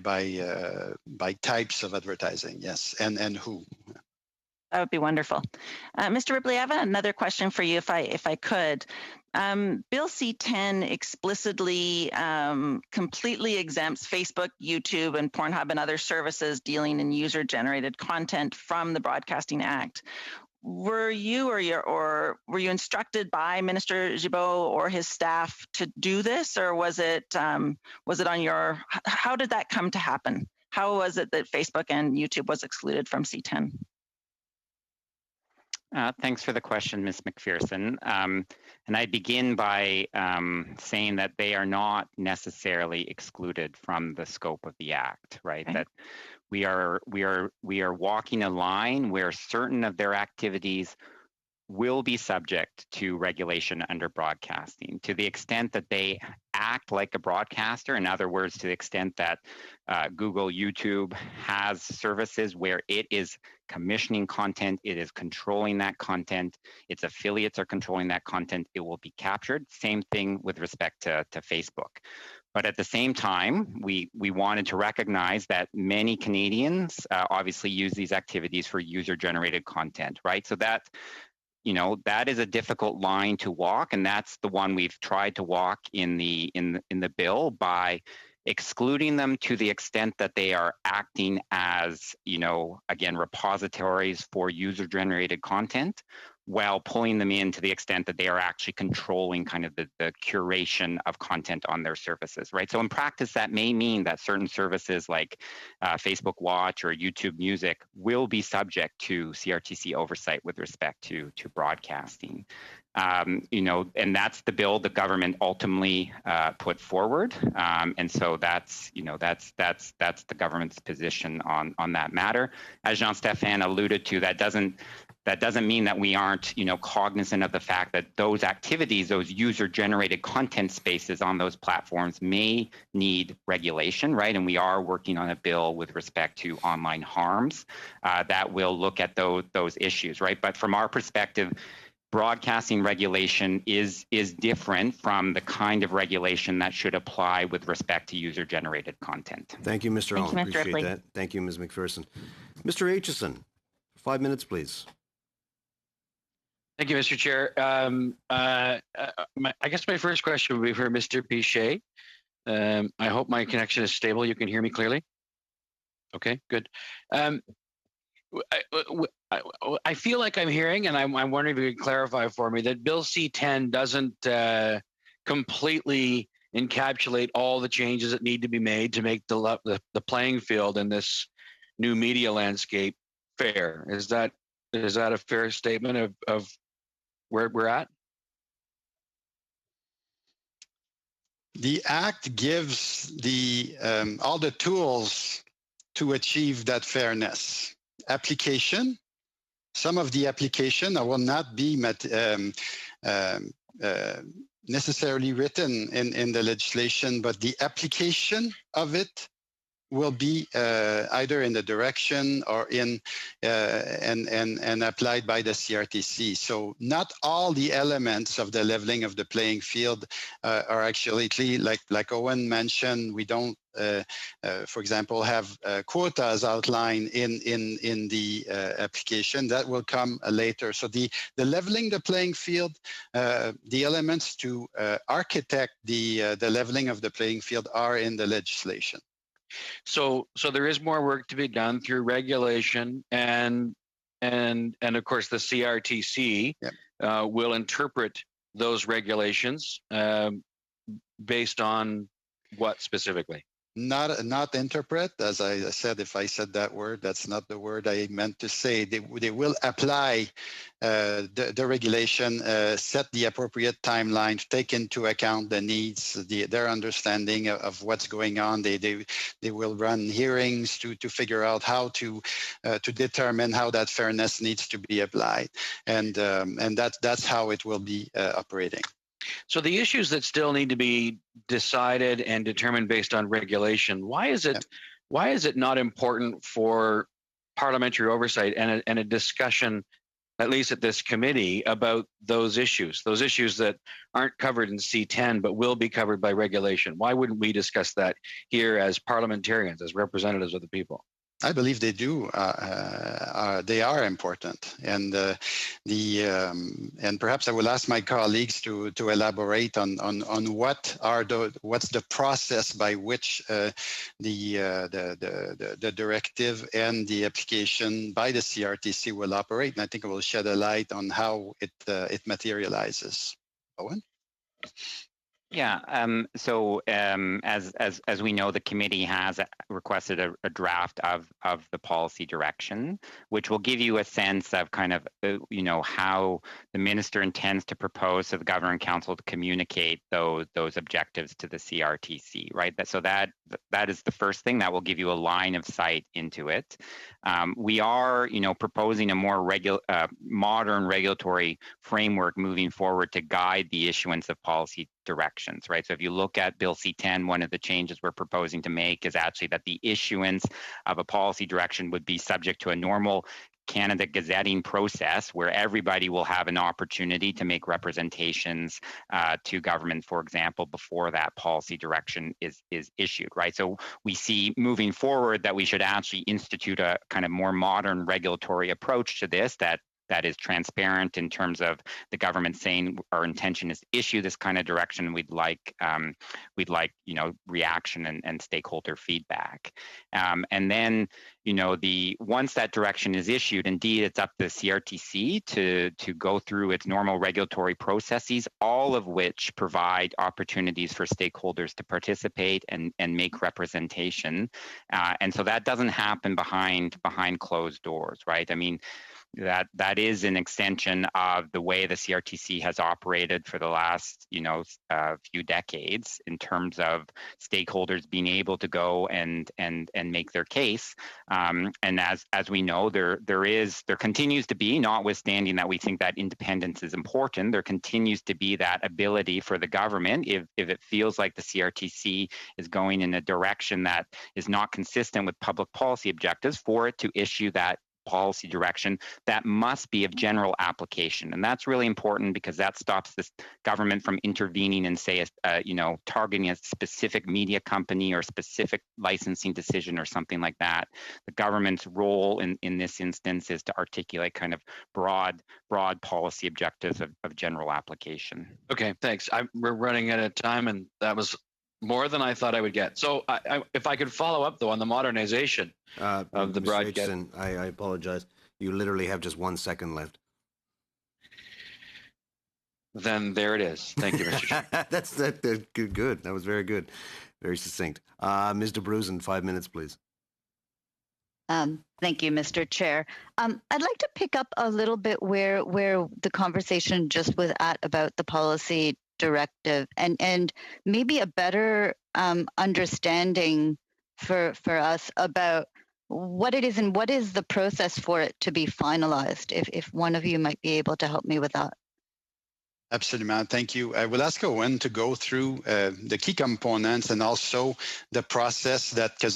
types of advertising. Yes, and who. That would be wonderful. Mr. Ripley, I have another question for you, if I could. Bill C-10 explicitly completely exempts Facebook, YouTube, and Pornhub and other services dealing in user-generated content from the Broadcasting Act. Were you were you instructed by Minister Gibault or his staff to do this, or was it on your? How did that come to happen? How was it that Facebook and YouTube was excluded from C-10? Thanks for the question, Ms. McPherson. And I begin by saying that they are not necessarily excluded from the scope of the Act, right? Okay. That we are walking a line where certain of their activities will be subject to regulation under broadcasting to the extent that they act like a broadcaster. In other words, to the extent that Google, YouTube has services where it is commissioning content, it is controlling that content, its affiliates are controlling that content, it will be captured. Same thing with respect to Facebook. But at the same time, we wanted to recognize that many Canadians obviously use these activities for user-generated content, right? So that, you know, that is a difficult line to walk, and that's the one we've tried to walk in the bill by excluding them to the extent that they are acting as, you know, again, repositories for user-generated content, while pulling them in to the extent that they are actually controlling kind of the curation of content on their services, right? So in practice, that may mean that certain services like Facebook Watch or YouTube Music will be subject to CRTC oversight with respect to broadcasting. You know, and that's the bill the government ultimately put forward, and so that's, you know, that's the government's position on that matter. As Jean-Stéphane alluded to, that doesn't mean that we aren't, you know, cognizant of the fact that those activities, those user-generated content spaces on those platforms may need regulation, right? And we are working on a bill with respect to online harms that will look at those issues, right? But from our perspective, broadcasting regulation is different from the kind of regulation that should apply with respect to user-generated content. Thank you, Mr. Allen. Appreciate Ripley. that. Thank you, Ms. McPherson. Mr. Aitchison, 5 minutes, please. Thank you, Mr. Chair. I guess my first question would be for Mr. Piché. I hope my connection is stable. You can hear me clearly? Okay, good. I feel like I'm hearing, and I'm wondering if you could clarify for me, that Bill C-10 doesn't completely encapsulate all the changes that need to be made to make the playing field in this new media landscape fair. Is that a fair statement of where we're at? The Act gives all the tools to achieve that fairness. Application, some of the application will not be necessarily written in the legislation, but the application of it will be either in the direction or in and applied by the CRTC. So not all the elements of the leveling of the playing field are actually, like Owen mentioned, we don't, for example, have quotas outlined in the application. That will come later. So the leveling the playing field, the elements to architect the leveling of the playing field are in the legislation. So there is more work to be done through regulation, and of course the CRTC will interpret those regulations based on what specifically? not interpret, as I said. If I said that word, that's not the word I meant to say. They will apply the regulation, set the appropriate timeline to take into account the needs, their understanding of what's going on. They will run hearings to figure out how to determine how that fairness needs to be applied, and that's how it will be operating. So the issues that still need to be decided and determined based on regulation, why is it not important for parliamentary oversight and a discussion, at least at this committee, about those issues that aren't covered in C10 but will be covered by regulation? Why wouldn't we discuss that here as parliamentarians, as representatives of the people? I believe they do. They are important, and and perhaps I will ask my colleagues to elaborate on what's the process by which the directive and the application by the CRTC will operate, and I think it will shed a light on how it materializes. Owen? Yeah. As we know, the committee has requested a draft of the policy direction, which will give you a sense of kind of how the minister intends to propose to the Governor and Council to communicate those objectives to the CRTC. Right. That is the first thing that will give you a line of sight into it. We are proposing a more modern regulatory framework moving forward to guide the issuance of policy directions, right? So if you look at Bill C10, one of the changes we're proposing to make is actually that the issuance of a policy direction would be subject to a normal Canada gazetting process where everybody will have an opportunity to make representations to government, for example, before that policy direction is issued, right? So we see moving forward that we should actually institute a kind of more modern regulatory approach to this that is transparent in terms of the government saying our intention is to issue this kind of direction. We'd like reaction and stakeholder feedback. And then once that direction is issued, indeed it's up to the CRTC to go through its normal regulatory processes, all of which provide opportunities for stakeholders to participate and make representation. And so that doesn't happen behind closed doors, right? I mean, that is an extension of the way the CRTC has operated for the last few decades in terms of stakeholders being able to go and make their case. And as we know, there continues to be, notwithstanding that we think that independence is important, there continues to be that ability for the government, if it feels like the CRTC is going in a direction that is not consistent with public policy objectives, for it to issue that policy direction that must be of general application. And that's really important because that stops this government from intervening and targeting a specific media company or specific licensing decision or something like that. The government's role in this instance is to articulate kind of broad policy objectives of general application. Okay, thanks. We're running out of time, and that was more than I thought I would get. So if I could follow up, though, on the modernization of the broadcast. Richardson, I apologize. You literally have just 1 second left. Then there it is. Thank you, Mr. Chair. That's good. That was very good. Very succinct. Ms. D'Abruzzen, 5 minutes, please. Thank you, Mr. Chair. I'd like to pick up a little bit where the conversation just was at about the policy directive and maybe a better understanding for us about what it is and what is the process for it to be finalized, if one of you might be able to help me with that. Absolutely, thank you. I will ask Owen to go through the key components and also the process because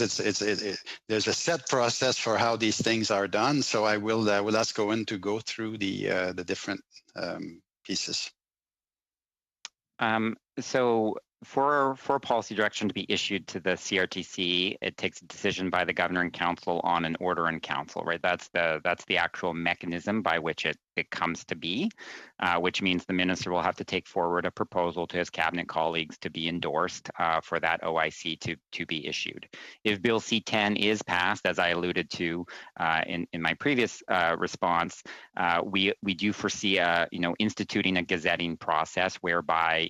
there's a set process for how these things are done. So I will ask Owen to go through the different pieces. So for policy direction to be issued to the CRTC, it takes a decision by the Governor and Council on an order in council, right? That's the actual mechanism by which it comes to be, which means the minister will have to take forward a proposal to his cabinet colleagues to be endorsed for that OIC to be issued. If Bill C10 is passed, as I alluded to in my previous response, we do foresee instituting a gazetting process whereby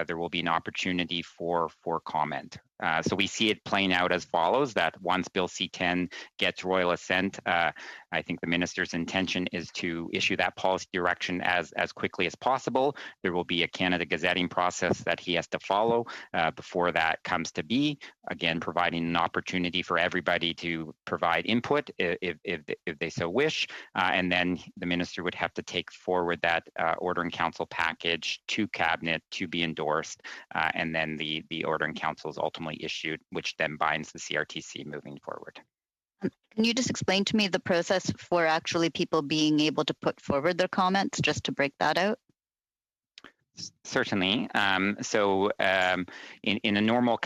there will be an opportunity for comment, So we see it playing out as follows, that once Bill C-10 gets royal assent, I think the minister's intention is to issue that policy direction as quickly as possible. There will be a Canada Gazetting process that he has to follow before that comes to be, again, providing an opportunity for everybody to provide input if they so wish. And then the minister would have to take forward that Order in Council package to Cabinet to be endorsed. And then the Order in Council is ultimately issued, which then binds the CRTC moving forward. Can you just explain to me the process for actually people being able to put forward their comments, just to break that out? Certainly. In a normal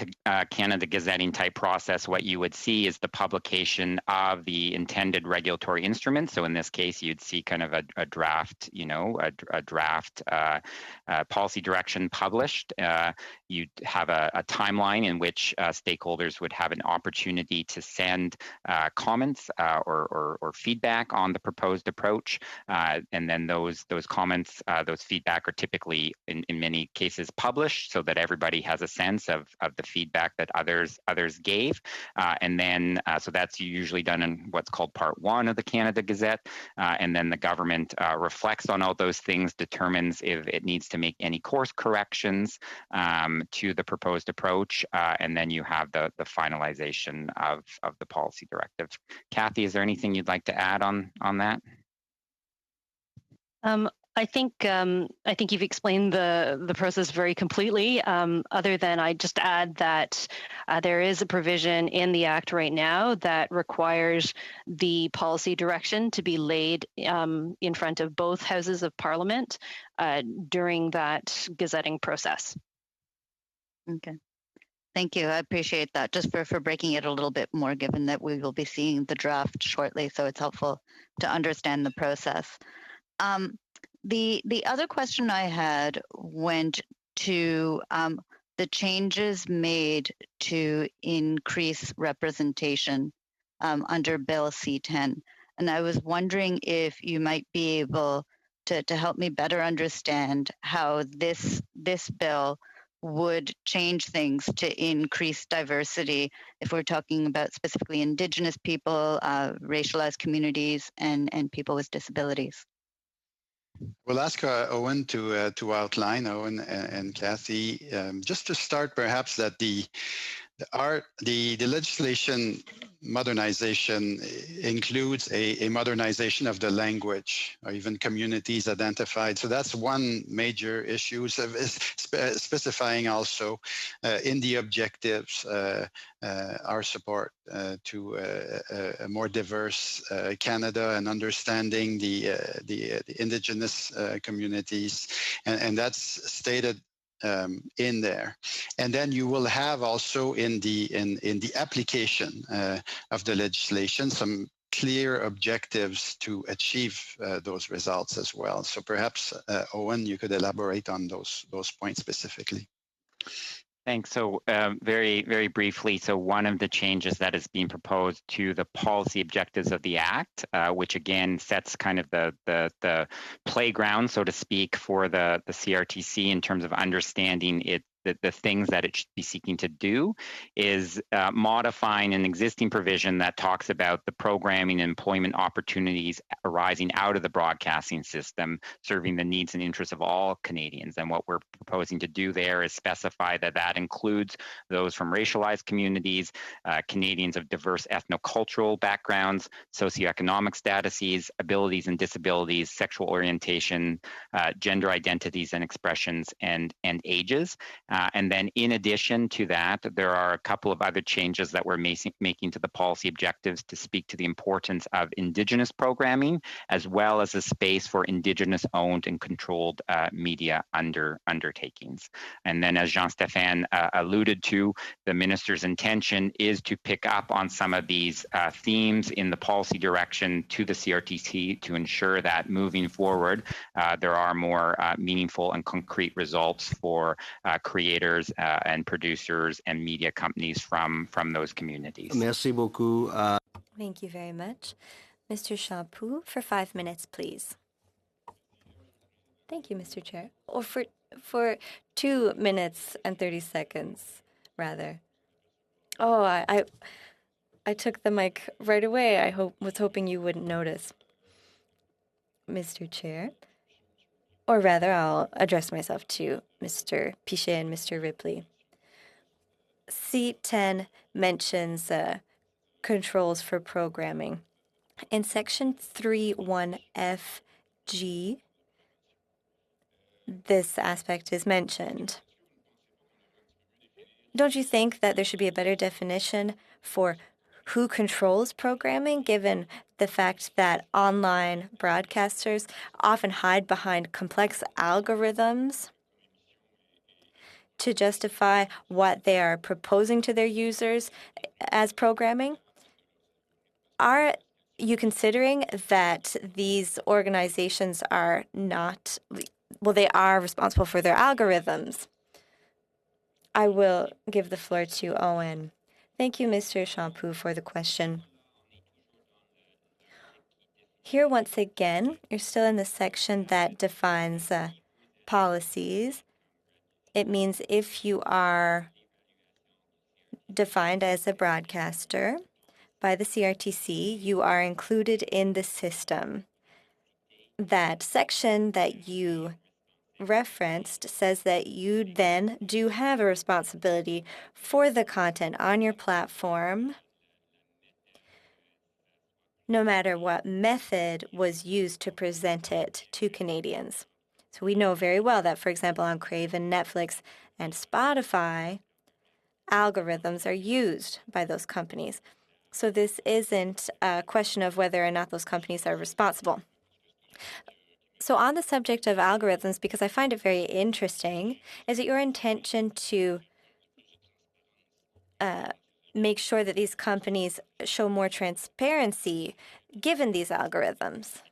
Canada Gazetting type process, what you would see is the publication of the intended regulatory instrument. So in this case, you'd see kind of a draft, a draft policy direction published. You'd have a timeline in which stakeholders would have an opportunity to send comments or feedback on the proposed approach. And then those comments, those feedback are typically in many cases published so that everybody has a sense of the feedback that others gave. So that's usually done in what's called Part 1 of the Canada Gazette. And then the government reflects on all those things, determines if it needs to make any course corrections to the proposed approach. And then you have the finalization of the policy directive. Kathy, is there anything you'd like to add on that? I think you've explained the process very completely. Other than I just add that there is a provision in the Act right now that requires the policy direction to be laid in front of both houses of Parliament during that gazetting process. Okay. Thank you. I appreciate that. Just for breaking it a little bit more, given that we will be seeing the draft shortly, so it's helpful to understand the process. The other question I had went to the changes made to increase representation under Bill C-10. And I was wondering if you might be able to help me better understand how this bill would change things to increase diversity, if we're talking about specifically Indigenous people, racialized communities, and people with disabilities. We'll ask Owen to outline, Owen and Kathy, just to start perhaps that the legislation modernization includes a modernization of the language or even communities identified. So that's one major issue, specifying also in the objectives our support to a more diverse Canada and understanding the Indigenous communities. And that's stated in there, and then you will have also in the application of the legislation some clear objectives to achieve those results as well. So perhaps Owen, you could elaborate on those points specifically. Thanks. So very, very briefly, so one of the changes that is being proposed to the policy objectives of the Act, which again sets kind of the playground, so to speak, for the CRTC in terms of understanding the things that it should be seeking to do, is modifying an existing provision that talks about the programming and employment opportunities arising out of the broadcasting system, serving the needs and interests of all Canadians. And what we're proposing to do there is specify that includes those from racialized communities, Canadians of diverse ethnocultural backgrounds, socioeconomic statuses, abilities and disabilities, sexual orientation, gender identities and expressions, and ages. And then in addition to that, there are a couple of other changes that we're making to the policy objectives to speak to the importance of Indigenous programming, as well as a space for Indigenous owned and controlled media undertakings. And then as Jean-Stéphane alluded to, the minister's intention is to pick up on some of these themes in the policy direction to the CRTC to ensure that moving forward, there are more meaningful and concrete results for creators and producers and media companies from those communities. Merci beaucoup. Thank you very much. Mr. Champoux, for 5 minutes, please. Thank you, Mr. Chair. Or for 2 minutes and 30 seconds, rather. Oh, I took the mic right away. I was hoping you wouldn't notice, Mr. Chair. Or rather, I'll address myself to Mr. Pichet and Mr. Ripley. C10 mentions controls for programming. In section 3.1 FG, this aspect is mentioned. Don't you think that there should be a better definition for who controls programming, given the fact that online broadcasters often hide behind complex algorithms to justify what they are proposing to their users as programming? Are you considering that these organizations are not, well, they are responsible for their algorithms? I will give the floor to Owen. Thank you, Mr. Champoux, for the question. Here, once again, you're still in the section that defines policies. It means if you are defined as a broadcaster by the CRTC, you are included in the system. That section that you referenced says that you then do have a responsibility for the content on your platform, no matter what method was used to present it to Canadians. So we know very well that, for example, on Crave and Netflix and Spotify, algorithms are used by those companies. So this isn't a question of whether or not those companies are responsible. So on the subject of algorithms, because I find it very interesting, is it your intention to make sure that these companies show more transparency given these algorithms?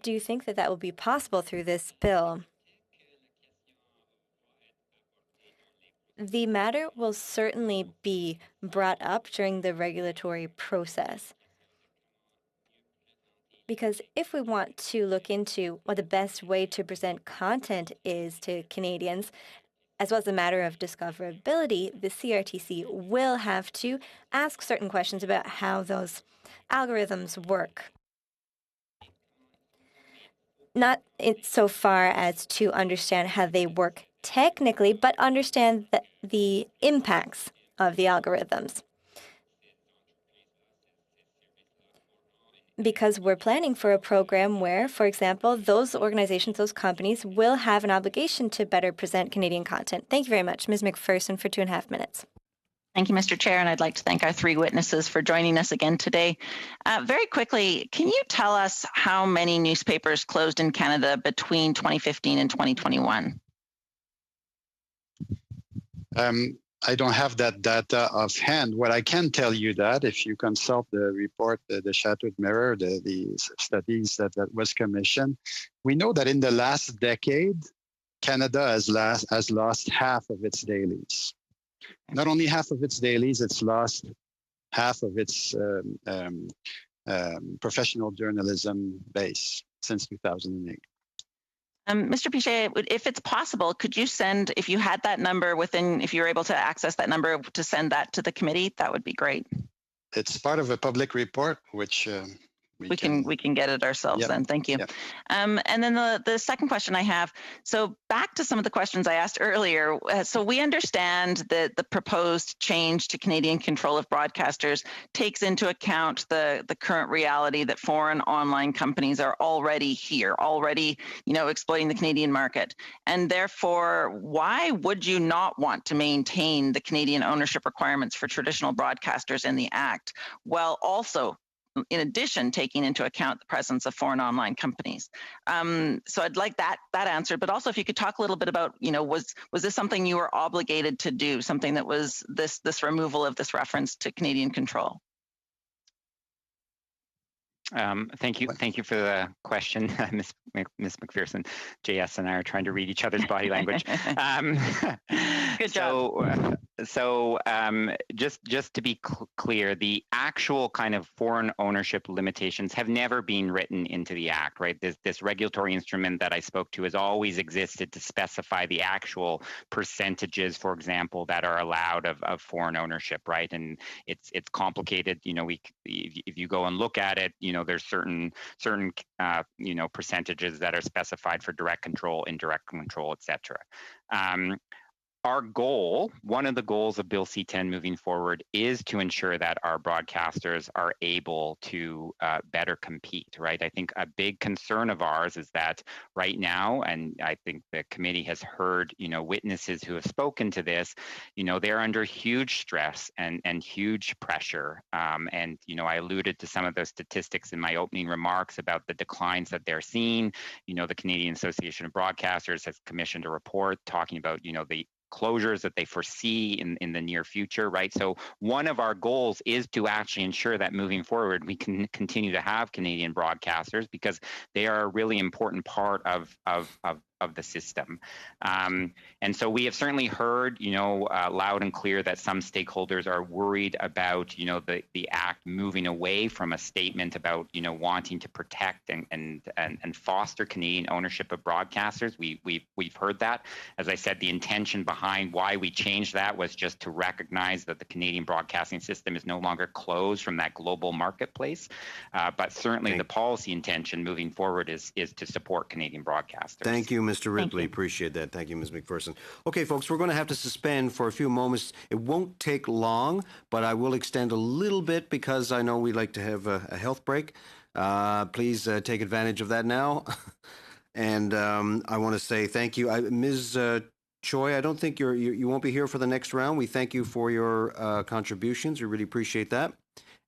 Do you think that that will be possible through this bill? The matter will certainly be brought up during the regulatory process. Because if we want to look into what the best way to present content is to Canadians, as well as a matter of discoverability, the CRTC will have to ask certain questions about how those algorithms work. Not so far as to understand how they work technically, but understand the impacts of the algorithms. Because we're planning for a program where, for example, those organizations, those companies will have an obligation to better present Canadian content. Thank you very much, Ms. McPherson, for 2.5 minutes. Thank you, Mr. Chair, and I'd like to thank our three witnesses for joining us again today. Very quickly, can you tell us how many newspapers closed in Canada between 2015 and 2021? I don't have that data offhand. What I can tell you that if you consult the report, the Shattered Mirror, the studies that was commissioned, we know that in the last decade, Canada has lost half of its dailies. Not only half of its dailies, it's lost half of its professional journalism base since 2008. Mr. Pichet, if it's possible, could you send, if you had that number if you're able to access that number, to send that to the committee? That would be great. It's part of a public report, which we can get it ourselves then. Thank you. And then the second question I have, so back to some of the questions I asked earlier. So we understand that the proposed change to Canadian control of broadcasters takes into account the current reality that foreign online companies are already here, exploiting the Canadian market. And therefore, why would you not want to maintain the Canadian ownership requirements for traditional broadcasters in the Act, while also, in addition, taking into account the presence of foreign online companies? So I'd like that answered, but also if you could talk a little bit about, was this something you were obligated to do, something that was this removal of this reference to Canadian control? Thank you for the question, Ms. McPherson. JS and I are trying to read each other's body language. Good job. Just to be clear, the actual kind of foreign ownership limitations have never been written into the Act, right? This regulatory instrument that I spoke to has always existed to specify the actual percentages, for example, that are allowed of foreign ownership, right? And it's complicated. You know, if you go and look at it, you know, there's certain percentages that are specified for direct control, indirect control, etc. Our goal, one of the goals of Bill C-10 moving forward, is to ensure that our broadcasters are able to better compete, right? I think a big concern of ours is that right now, and I think the committee has heard, you know, witnesses who have spoken to this, you know, they're under huge stress and huge pressure. And, you know, I alluded to some of those statistics in my opening remarks about the declines that they're seeing. You know, the Canadian Association of Broadcasters has commissioned a report talking about, you know, the closures that they foresee in the near future, right? So one of our goals is to actually ensure that moving forward, we can continue to have Canadian broadcasters because they are a really important part of the system. And so we have certainly heard, you know, loud and clear that some stakeholders are worried about, you know, the Act moving away from a statement about, you know, wanting to protect and foster Canadian ownership of broadcasters. We've heard that. As I said, the intention behind why we changed that was just to recognize that the Canadian broadcasting system is no longer closed from that global marketplace. But certainly the policy intention moving forward is to support Canadian broadcasters. Thank you, Mr. Ripley. Appreciate that. Thank you, Ms. McPherson. Okay, folks, we're going to have to suspend for a few moments. It won't take long, but I will extend a little bit because I know we like to have a health break. Please take advantage of that now. And I want to say thank you. Ms. Choi, I don't think you won't be here for the next round. We thank you for your contributions. We really appreciate that.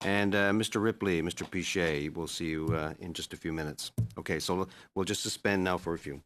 And Mr. Ripley, Mr. Pichet, we'll see you in just a few minutes. Okay, so we'll just suspend now for a few.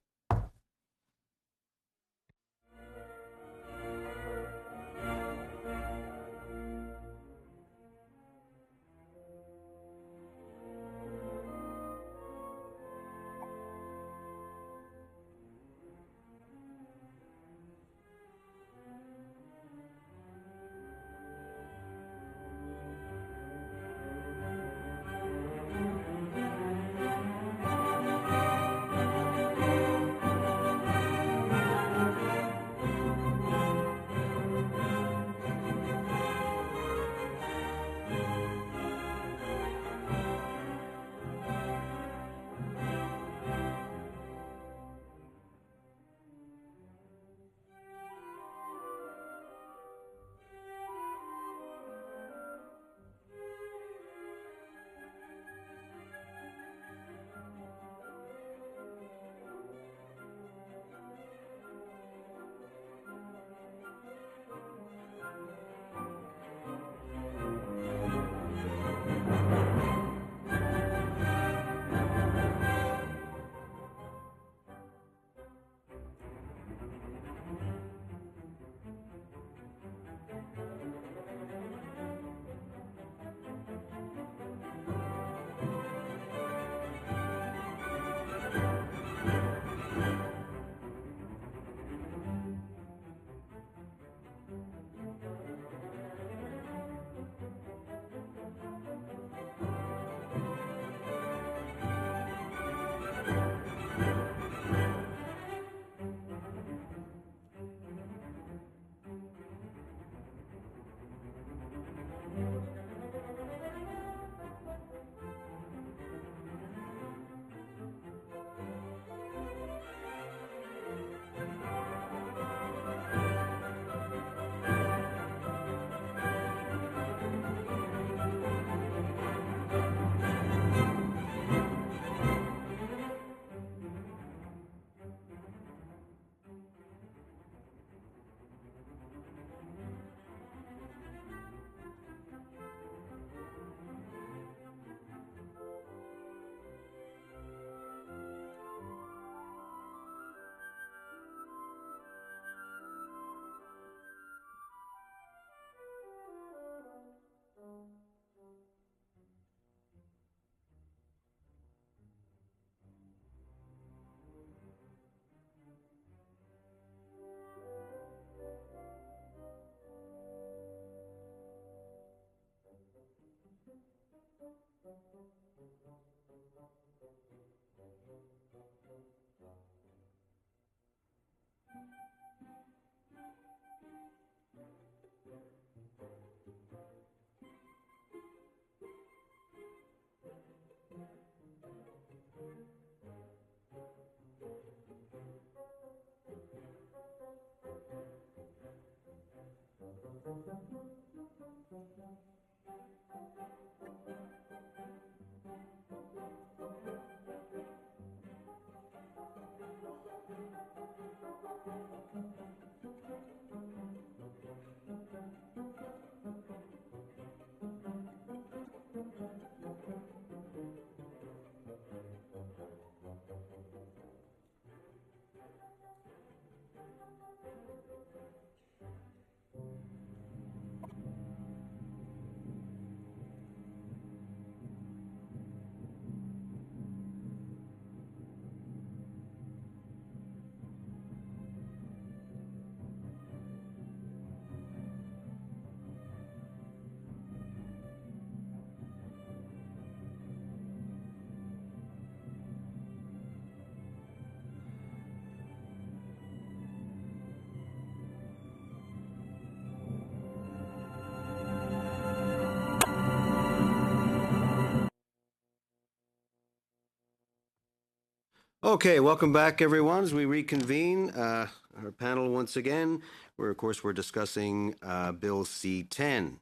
Okay, welcome back, everyone, as we reconvene our panel once again, where, of course, we're discussing Bill C-10,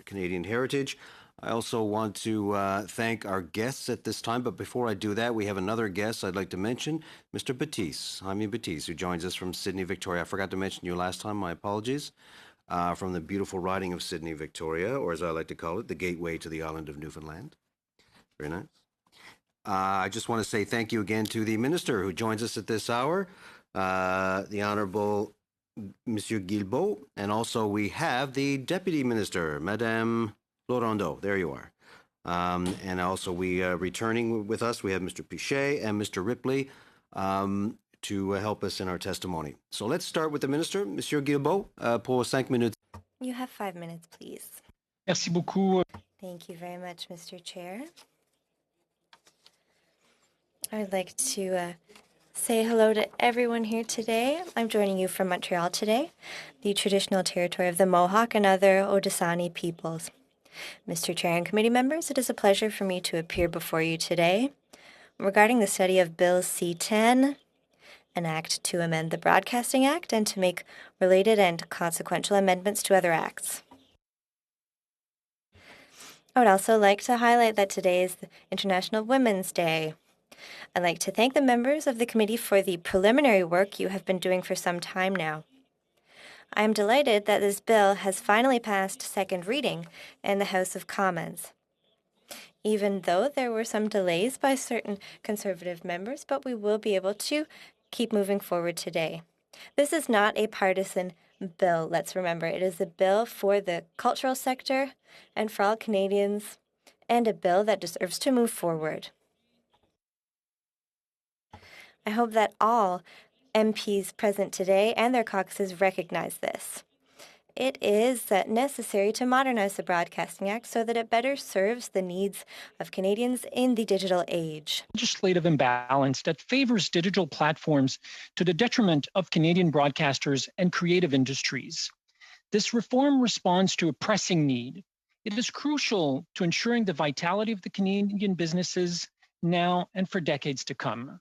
Canadian Heritage. I also want to thank our guests at this time, but before I do that, we have another guest I'd like to mention, Mr. Batiste, Jaime Batiste, who joins us from Sydney, Victoria. I forgot to mention you last time, my apologies. From the beautiful riding of Sydney, Victoria, or as I like to call it, the gateway to the island of Newfoundland. Very nice. I just want to say thank you again to the minister who joins us at this hour, the Honorable Monsieur Guilbeault, and also we have the Deputy Minister, Madame Laurendeau. There you are. And also returning with us, we have Mr. Pichet and Mr. Ripley to help us in our testimony. So let's start with the minister, Monsieur Guilbeault, pour 5 minutes. You have 5 minutes, please. Merci beaucoup. Thank you very much, Mr. Chair. I'd like to say hello to everyone here today. I'm joining you from Montreal today, the traditional territory of the Mohawk and other Haudenosaunee peoples. Mr. Chair and committee members, it is a pleasure for me to appear before you today regarding the study of Bill C-10, an act to amend the Broadcasting Act and to make related and consequential amendments to other acts. I would also like to highlight that today is the International Women's Day. I'd like to thank the members of the committee for the preliminary work you have been doing for some time now. I am delighted that this bill has finally passed second reading in the House of Commons. Even though there were some delays by certain Conservative members, but we will be able to keep moving forward today. This is not a partisan bill, let's remember. It is a bill for the cultural sector and for all Canadians, and a bill that deserves to move forward. I hope that all MPs present today and their caucuses recognize this. It is necessary to modernize the Broadcasting Act so that it better serves the needs of Canadians in the digital age. Legislative imbalance that favors digital platforms to the detriment of Canadian broadcasters and creative industries. This reform responds to a pressing need. It is crucial to ensuring the vitality of the Canadian businesses now and for decades to come.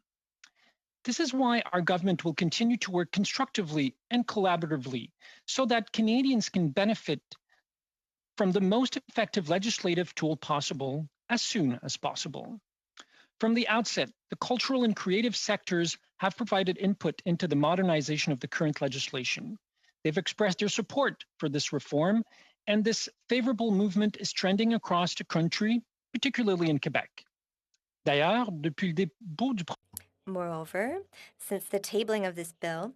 This is why our government will continue to work constructively and collaboratively so that Canadians can benefit from the most effective legislative tool possible as soon as possible. From the outset, the cultural and creative sectors have provided input into the modernization of the current legislation. They've expressed their support for this reform, and this favorable movement is trending across the country, particularly in Quebec. D'ailleurs, depuis le début du Moreover, since the tabling of this bill,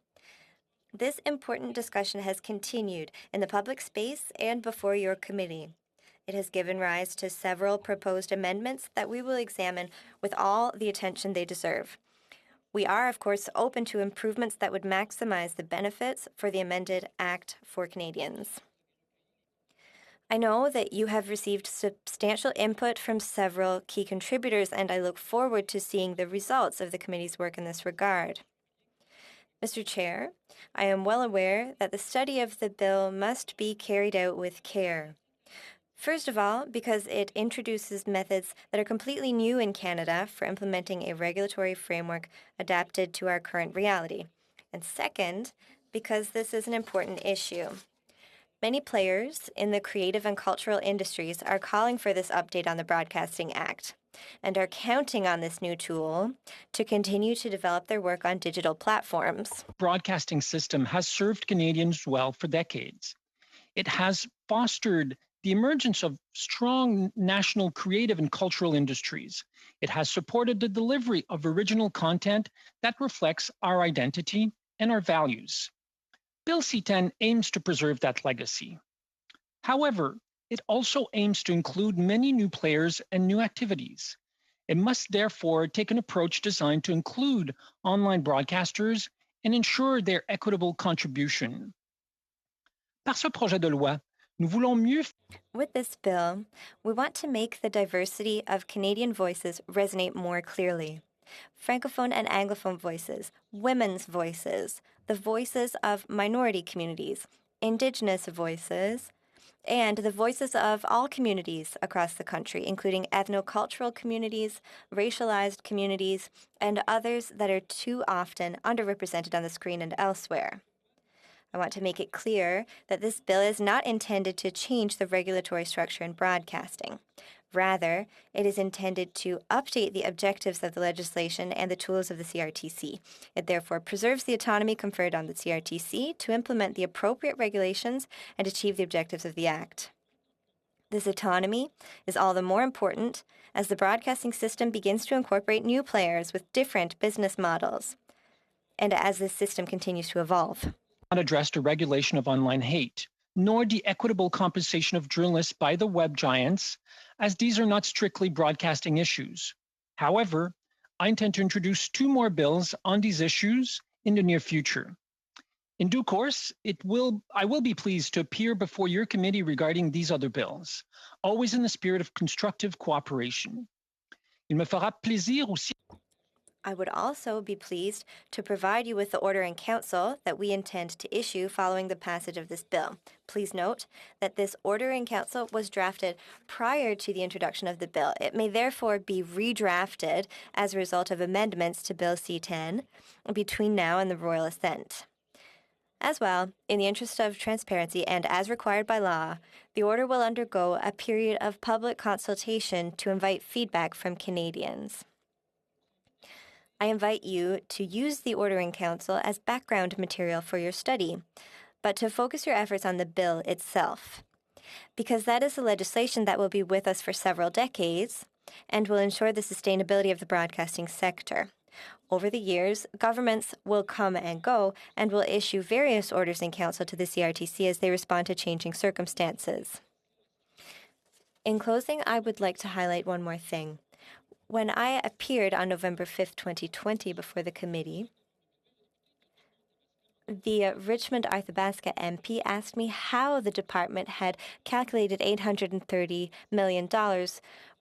this important discussion has continued in the public space and before your committee. It has given rise to several proposed amendments that we will examine with all the attention they deserve. We are, of course, open to improvements that would maximize the benefits for the amended Act for Canadians. I know that you have received substantial input from several key contributors, and I look forward to seeing the results of the committee's work in this regard. Mr. Chair, I am well aware that the study of the bill must be carried out with care. First of all, because it introduces methods that are completely new in Canada for implementing a regulatory framework adapted to our current reality. And second, because this is an important issue. Many players in the creative and cultural industries are calling for this update on the Broadcasting Act. and are counting on this new tool to continue to develop their work on digital platforms. Broadcasting system has served Canadians well for decades. It has fostered the emergence of strong national creative and cultural industries. It has supported the delivery of original content that reflects our identity and our values. Bill C-10 aims to preserve that legacy. However, it also aims to include many new players and new activities. It must therefore take an approach designed to include online broadcasters and ensure their equitable contribution. Par ce projet de loi, nous voulons mieux. With this bill, we want to make the diversity of Canadian voices resonate more clearly. Francophone and Anglophone voices, women's voices, the voices of minority communities, Indigenous voices, and the voices of all communities across the country, including ethnocultural communities, racialized communities, and others that are too often underrepresented on the screen and elsewhere. I want to make it clear that this bill is not intended to change the regulatory structure in broadcasting. Rather, it is intended to update the objectives of the legislation and the tools of the CRTC. It therefore preserves the autonomy conferred on the CRTC to implement the appropriate regulations and achieve the objectives of the Act. This autonomy is all the more important as the broadcasting system begins to incorporate new players with different business models, and as this system continues to evolve. Not addressed a regulation of online hate, nor the equitable compensation of journalists by the web giants, as these are not strictly broadcasting issues. However, I intend to introduce 2 more bills on these issues in the near future. In due course, I will be pleased to appear before your committee regarding these other bills, always in the spirit of constructive cooperation. Il me fera plaisir aussi. I would also be pleased to provide you with the order in council that we intend to issue following the passage of this bill. Please note that this order in council was drafted prior to the introduction of the bill. It may therefore be redrafted as a result of amendments to Bill C-10 between now and the royal assent. As well, in the interest of transparency and as required by law, the order will undergo a period of public consultation to invite feedback from Canadians. I invite you to use the order in council as background material for your study, but to focus your efforts on the bill itself, because that is the legislation that will be with us for several decades and will ensure the sustainability of the broadcasting sector. Over the years, governments will come and go and will issue various orders in council to the CRTC as they respond to changing circumstances. In closing, I would like to highlight one more thing. When I appeared on November 5th, 2020 before the committee, the Richmond Arthabaska MP asked me how the department had calculated $830 million,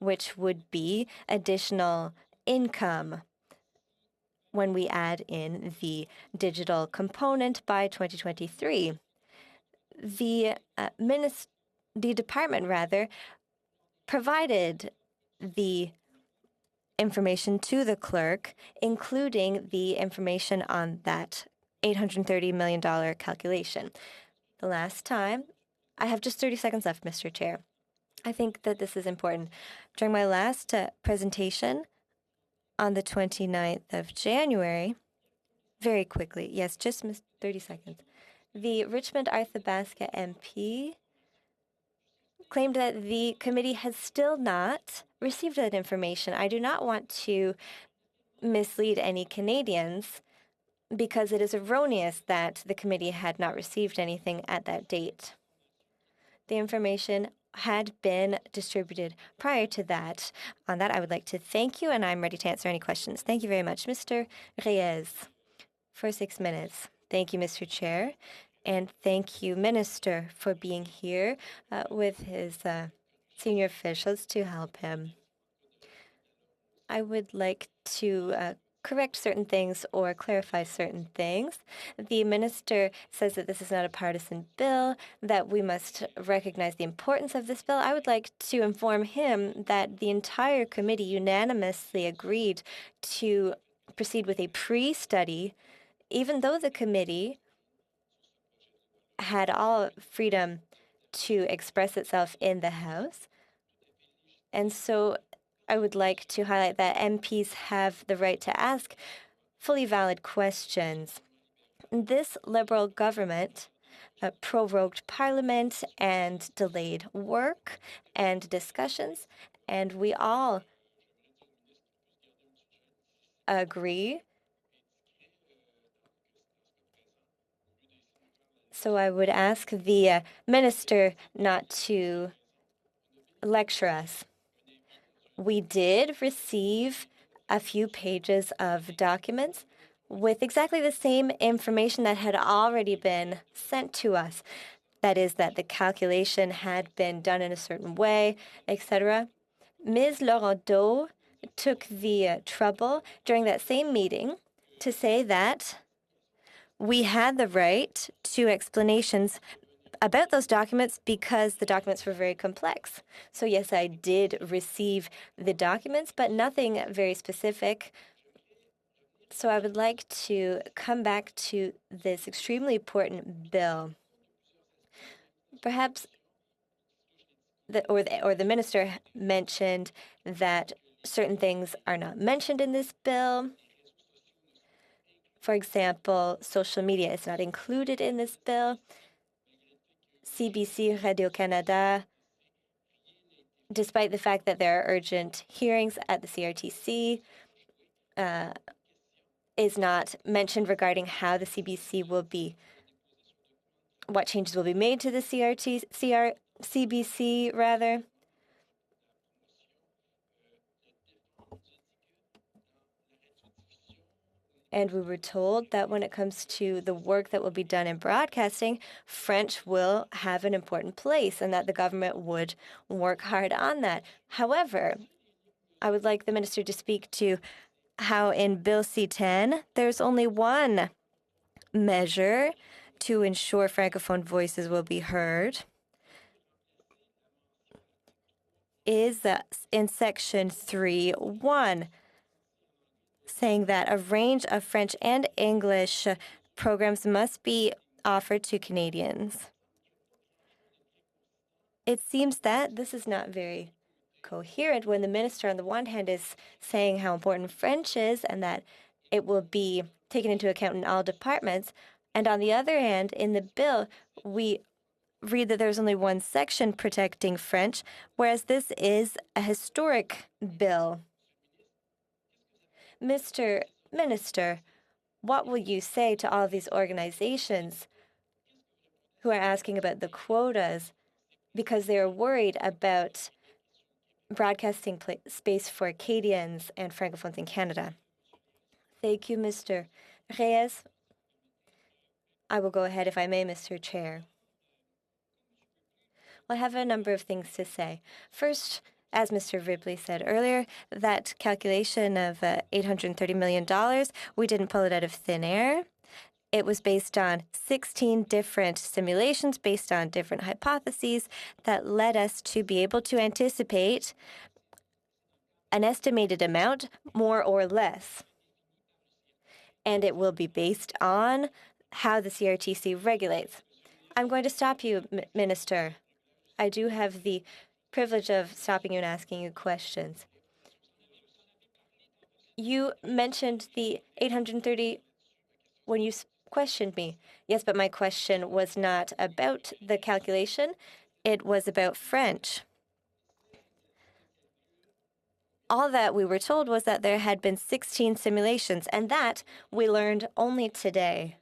which would be additional income when we add in the digital component by 2023. The department provided the information to the clerk, including the information on that $830 million calculation. The last time, I have just 30 seconds left, Mr. Chair. I think that this is important. During my last presentation on the 29th of January, very quickly, yes, just 30 seconds, the Richmond Arthabaska MP claimed that the committee has still not received that information. I do not want to mislead any Canadians because it is erroneous that the committee had not received anything at that date. The information had been distributed prior to that. On that, I would like to thank you, and I'm ready to answer any questions. Thank you very much. Mr. Reyes, for 6 minutes. Thank you, Mr. Chair. And thank you, Minister, for being here with his senior officials to help him. I would like to correct certain things or clarify certain things. The minister says that this is not a partisan bill, that we must recognize the importance of this bill. I would like to inform him that the entire committee unanimously agreed to proceed with a pre-study, even though the committee had all freedom to express itself in the House. And so I would like to highlight that MPs have the right to ask fully valid questions. This Liberal government prorogued Parliament and delayed work and discussions, and we all agree. So I would ask the minister not to lecture us. We did receive a few pages of documents with exactly the same information that had already been sent to us. That is, that the calculation had been done in a certain way, etc. Ms. Laurendeau took the trouble during that same meeting to say that we had the right to explanations about those documents because the documents were very complex. So yes, I did receive the documents, but nothing very specific. So I would like to come back to this extremely important bill. Perhaps the minister mentioned that certain things are not mentioned in this bill. For example, social media is not included in this bill. CBC Radio-Canada, despite the fact that there are urgent hearings at the CRTC, is not mentioned regarding how the CBC will be, what changes will be made to the CBC rather. And we were told that when it comes to the work that will be done in broadcasting, French will have an important place and that the government would work hard on that. However, I would like the minister to speak to how in Bill C-10, there's only one measure to ensure Francophone voices will be heard. Is in Section 3.1, saying that a range of French and English programs must be offered to Canadians. It seems that this is not very coherent when the minister on the one hand is saying how important French is and that it will be taken into account in all departments, and on the other hand, in the bill, we read that there's only one section protecting French, whereas this is a historic bill. Mr. Minister, what will you say to all of these organizations who are asking about the quotas because they are worried about broadcasting space for Acadians and Francophones in Canada? Thank you, Mr. Reyes. I will go ahead if I may, Mr. Chair. Well, I have a number of things to say. First, as Mr. Ripley said earlier, that calculation of $830 million, we didn't pull it out of thin air. It was based on 16 different simulations, based on different hypotheses that led us to be able to anticipate an estimated amount, more or less. And it will be based on how the CRTC regulates. I'm going to stop you, Minister. I do have the privilege of stopping you and asking you questions. You mentioned the 830 when you questioned me. Yes, but my question was not about the calculation. It was about French. All that we were told was that there had been 16 simulations, and that we learned only today.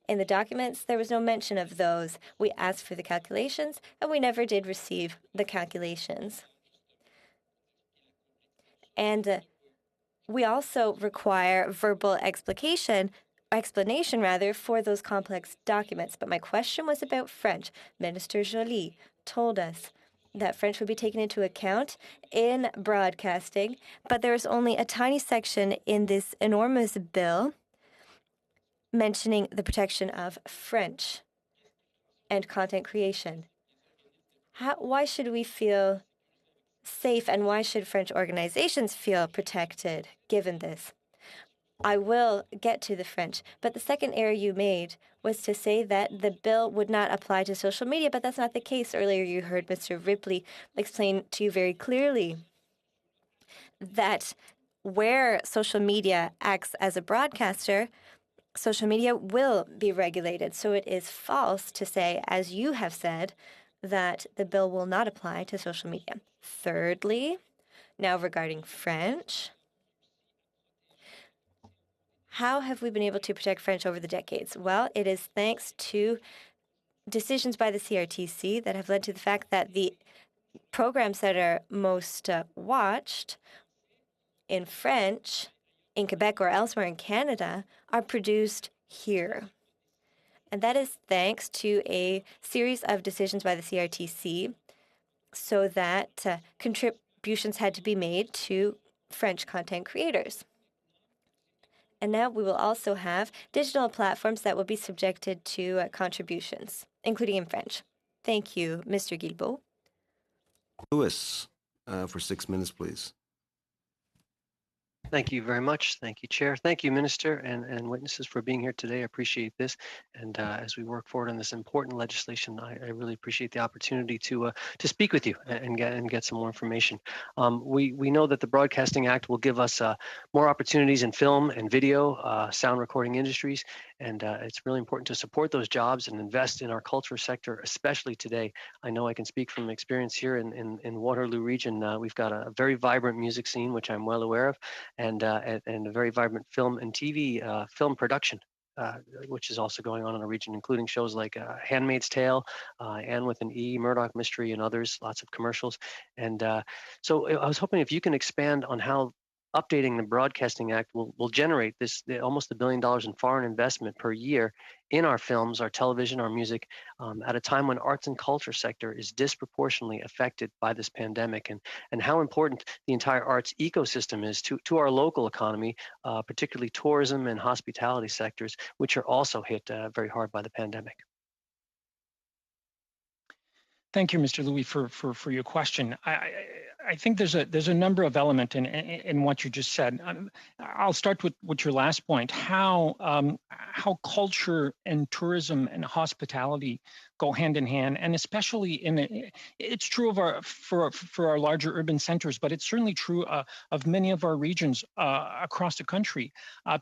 In the documents, there was no mention of those. We asked for the calculations, and we never did receive the calculations. And we also require verbal explanation for those complex documents. But my question was about French. Minister Joly told us that French would be taken into account in broadcasting, but there's only a tiny section in this enormous bill mentioning the protection of French and content creation. Why should we feel safe and why should French organizations feel protected given this? I will get to the French, but the second error you made was to say that the bill would not apply to social media, but that's not the case. Earlier you heard Mr. Ripley explain to you very clearly that where social media acts as a broadcaster, social media will be regulated. So it is false to say, as you have said, that the bill will not apply to social media. Thirdly, now regarding French, how have we been able to protect French over the decades? Well, it is thanks to decisions by the CRTC that have led to the fact that the programs that are most watched in French in Quebec or elsewhere in Canada are produced here. And that is thanks to a series of decisions by the CRTC so that contributions had to be made to French content creators. And now we will also have digital platforms that will be subjected to contributions, including in French. Thank you, Mr. Guilbeault. Louis, for 6 minutes, please. Thank you very much. Thank you, Chair. Thank you, Minister and witnesses, for being here today. I appreciate this. And as we work forward on this important legislation, I really appreciate the opportunity to speak with you and get some more information. We know that the Broadcasting Act will give us more opportunities in film and video, sound recording industries, and it's really important to support those jobs and invest in our culture sector, especially today. I know I can speak from experience here in Waterloo region. We've got a very vibrant music scene, which I'm well aware of, and a very vibrant film and TV film production, which is also going on in the region, including shows like Handmaid's Tale, Anne with an E, Murdoch Mystery, and others, lots of commercials. And so I was hoping if you can expand on how updating the Broadcasting Act will generate this almost $1 billion in foreign investment per year in our films, our television, our music, at a time when arts and culture sector is disproportionately affected by this pandemic, and how important the entire arts ecosystem is to our local economy, particularly tourism and hospitality sectors, which are also hit very hard by the pandemic. Thank you, Mr. Louis, for your question. I think there's a number of elements in what you just said. I'll start with your last point. How culture and tourism and hospitality go hand in hand, and especially it's true for our larger urban centers, but it's certainly true of many of our regions across the country.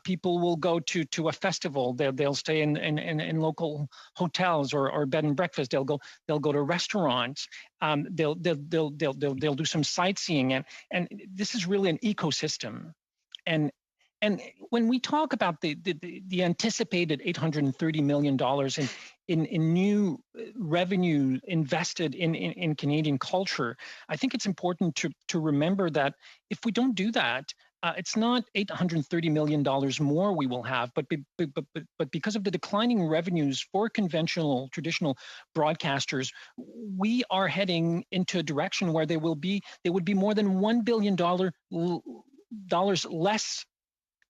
People will go to a festival. They'll stay in local hotels or bed and breakfast. They'll go to restaurants. They'll do some sightseeing, and this is really an ecosystem. And when we talk about the anticipated $830 million in new revenue invested in Canadian culture, I think it's important to remember that if we don't do that, it's not $830 million more we will have, but because of the declining revenues for traditional broadcasters, we are heading into a direction where there would be more than $1 billion less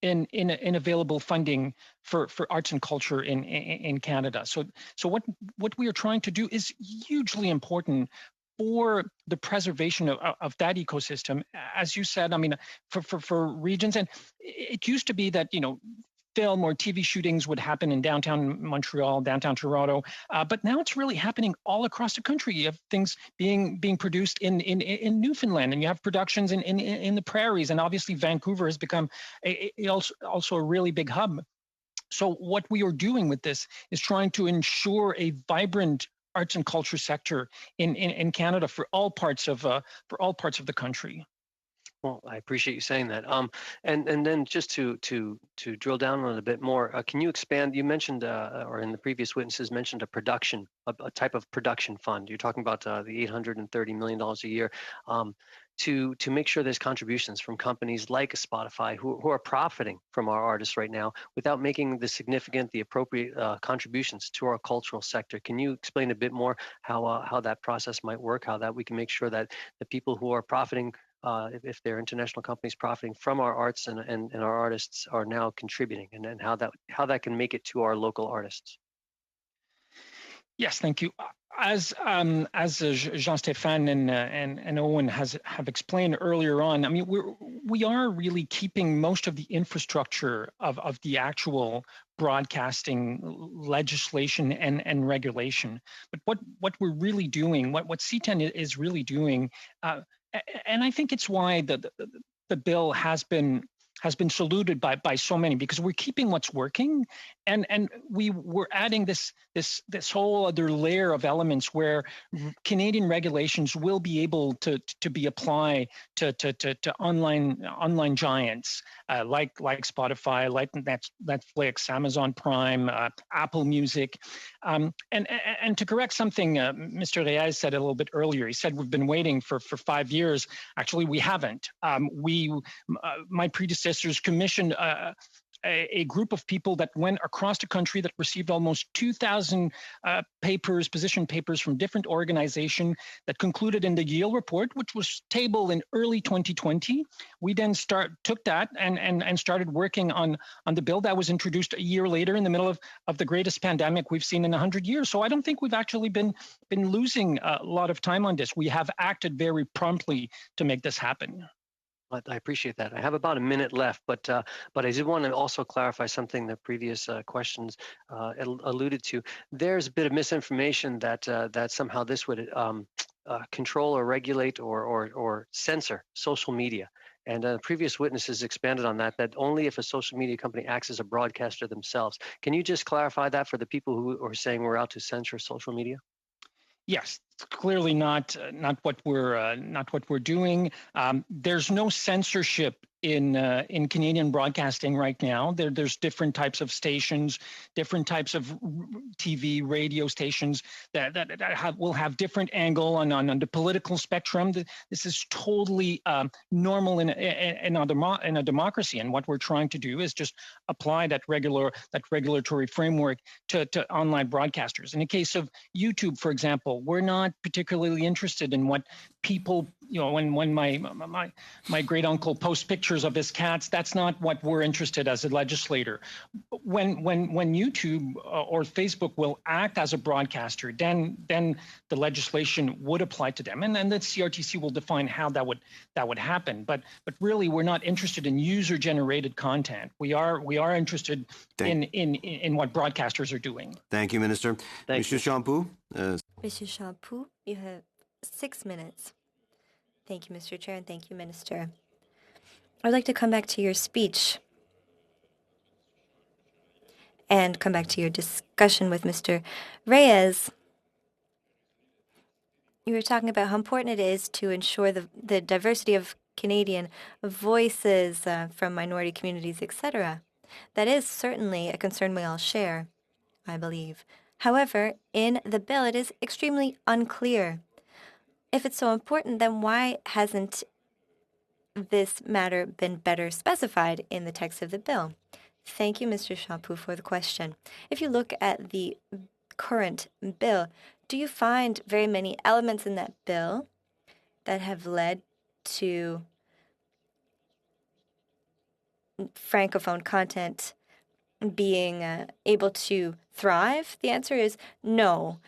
in available funding for arts and culture in Canada. So what we are trying to do is hugely important for the preservation of that ecosystem. As you said, I mean, for regions, and it used to be that, film or TV shootings would happen in downtown Montreal, downtown Toronto, but now it's really happening all across the country. You have things being produced in Newfoundland, and you have productions in the prairies, and obviously Vancouver has become also a really big hub. So what we are doing with this is trying to ensure a vibrant arts and culture sector in Canada for all parts of the country. Well, I appreciate you saying that. And then just to drill down on it a bit more, can you expand? You mentioned, or in the previous witnesses mentioned, a type of production fund. You're talking about the $830 million a year to make sure there's contributions from companies like Spotify who are profiting from our artists right now without making the appropriate contributions to our cultural sector. Can you explain a bit more how that process might work? How that we can make sure that the people who are profiting, if they're international companies profiting from our arts and our artists, are now contributing, and then how that can make it to our local artists? Yes, thank you. As Jean-Stéphane and Owen have explained earlier on, I mean, we are really keeping most of the infrastructure of the actual broadcasting legislation and regulation. But what we're really doing, what CTEN is really doing, and I think it's why the the bill has been saluted by so many, because we're keeping what's working, and we're adding this whole other layer of elements where Canadian regulations will be able to be applied to online giants like Spotify, like Netflix, Amazon Prime, Apple Music, and to correct something Mr. Reyes said a little bit earlier. He said we've been waiting for 5 years. Actually, we haven't. My predecessors commissioned a group of people that went across the country that received almost 2,000 position papers from different organizations that concluded in the Yale report, which was tabled in early 2020. We then took that and started working on the bill that was introduced a year later in the middle of the greatest pandemic we've seen in 100 years. So I don't think we've actually been losing a lot of time on this. We have acted very promptly to make this happen. I appreciate that. I have about a minute left, but I did want to also clarify something the previous questions alluded to. There's a bit of misinformation that somehow this would control or regulate or censor social media. And previous witnesses expanded on that only if a social media company acts as a broadcaster themselves. Can you just clarify that for the people who are saying we're out to censor social media? Yes, clearly not what we're doing. There's no censorship in Canadian broadcasting right now. There's different types of stations, different types of TV, radio stations that will have different angle on the political spectrum. This is totally normal in a democracy, and what we're trying to do is just apply that regulatory framework to online broadcasters. In the case of YouTube, for example, we're not particularly interested in what people, when my great uncle posts pictures of his cats, that's not what we're interested as a legislator. When YouTube or Facebook will act as a broadcaster, then the legislation would apply to them, and then the CRTC will define how that would happen. But really, we're not interested in user-generated content. We are interested in what broadcasters are doing. Thank you, Minister. Monsieur Champoux. Monsieur Champoux, you have 6 minutes. Thank you, Mr. Chair, and thank you, Minister. I'd like to come back to your speech and come back to your discussion with Mr. Reyes. You were talking about how important it is to ensure the diversity of Canadian voices from minority communities, etc. That is certainly a concern we all share, I believe. However, in the bill, it is extremely unclear. If it's so important, then why hasn't this matter been better specified in the text of the bill? Thank you, Mr. Champoux, for the question. If you look at the current bill, do you find very many elements in that bill that have led to Francophone content being able to thrive? The answer is no.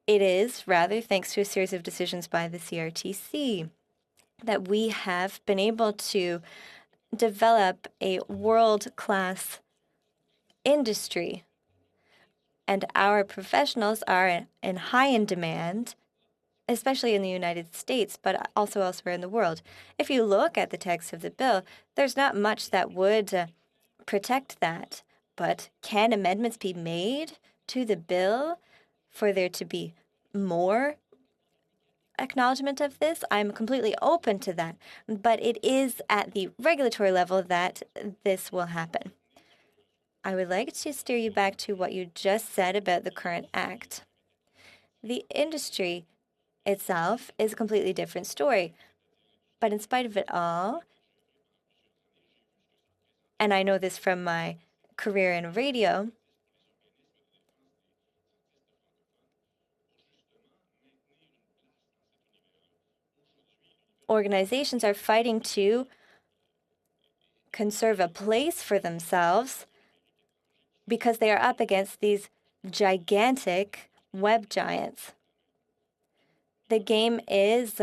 It is rather thanks to a series of decisions by the CRTC that we have been able to develop a world-class industry. And our professionals are in high demand, especially in the United States, but also elsewhere in the world. If you look at the text of the bill, there's not much that would protect that. But can amendments be made to the bill for there to be more acknowledgement of this? I'm completely open to that, but it is at the regulatory level that this will happen. I would like to steer you back to what you just said about the current act. The industry itself is a completely different story, but in spite of it all, and I know this from my career in radio, organizations are fighting to conserve a place for themselves because they are up against these gigantic web giants. The game is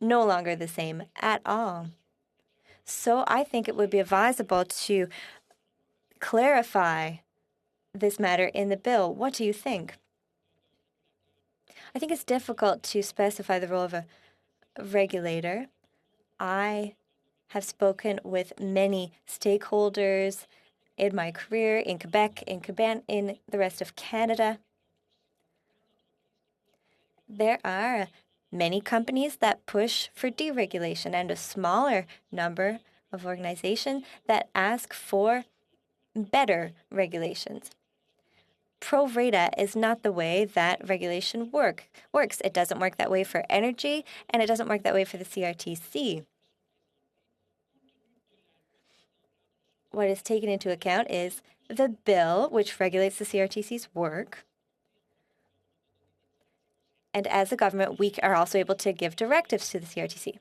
no longer the same at all. So I think it would be advisable to clarify this matter in the bill. What do you think? I think it's difficult to specify the role of a regulator. I have spoken with many stakeholders in my career in Quebec, in the rest of Canada. There are many companies that push for deregulation and a smaller number of organizations that ask for better regulations. Pro rata is not the way that regulation works. It doesn't work that way for energy, and it doesn't work that way for the CRTC. What is taken into account is the bill, which regulates the CRTC's work. And as a government, we are also able to give directives to the CRTC.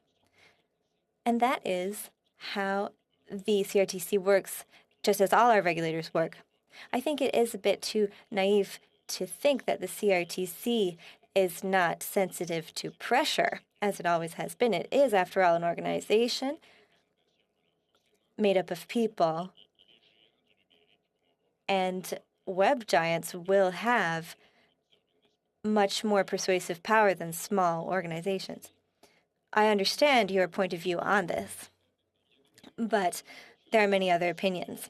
And that is how the CRTC works, just as all our regulators work. I think it is a bit too naive to think that the CRTC is not sensitive to pressure, as it always has been. It is, after all, an organization made up of people. And web giants will have much more persuasive power than small organizations. I understand your point of view on this, but there are many other opinions.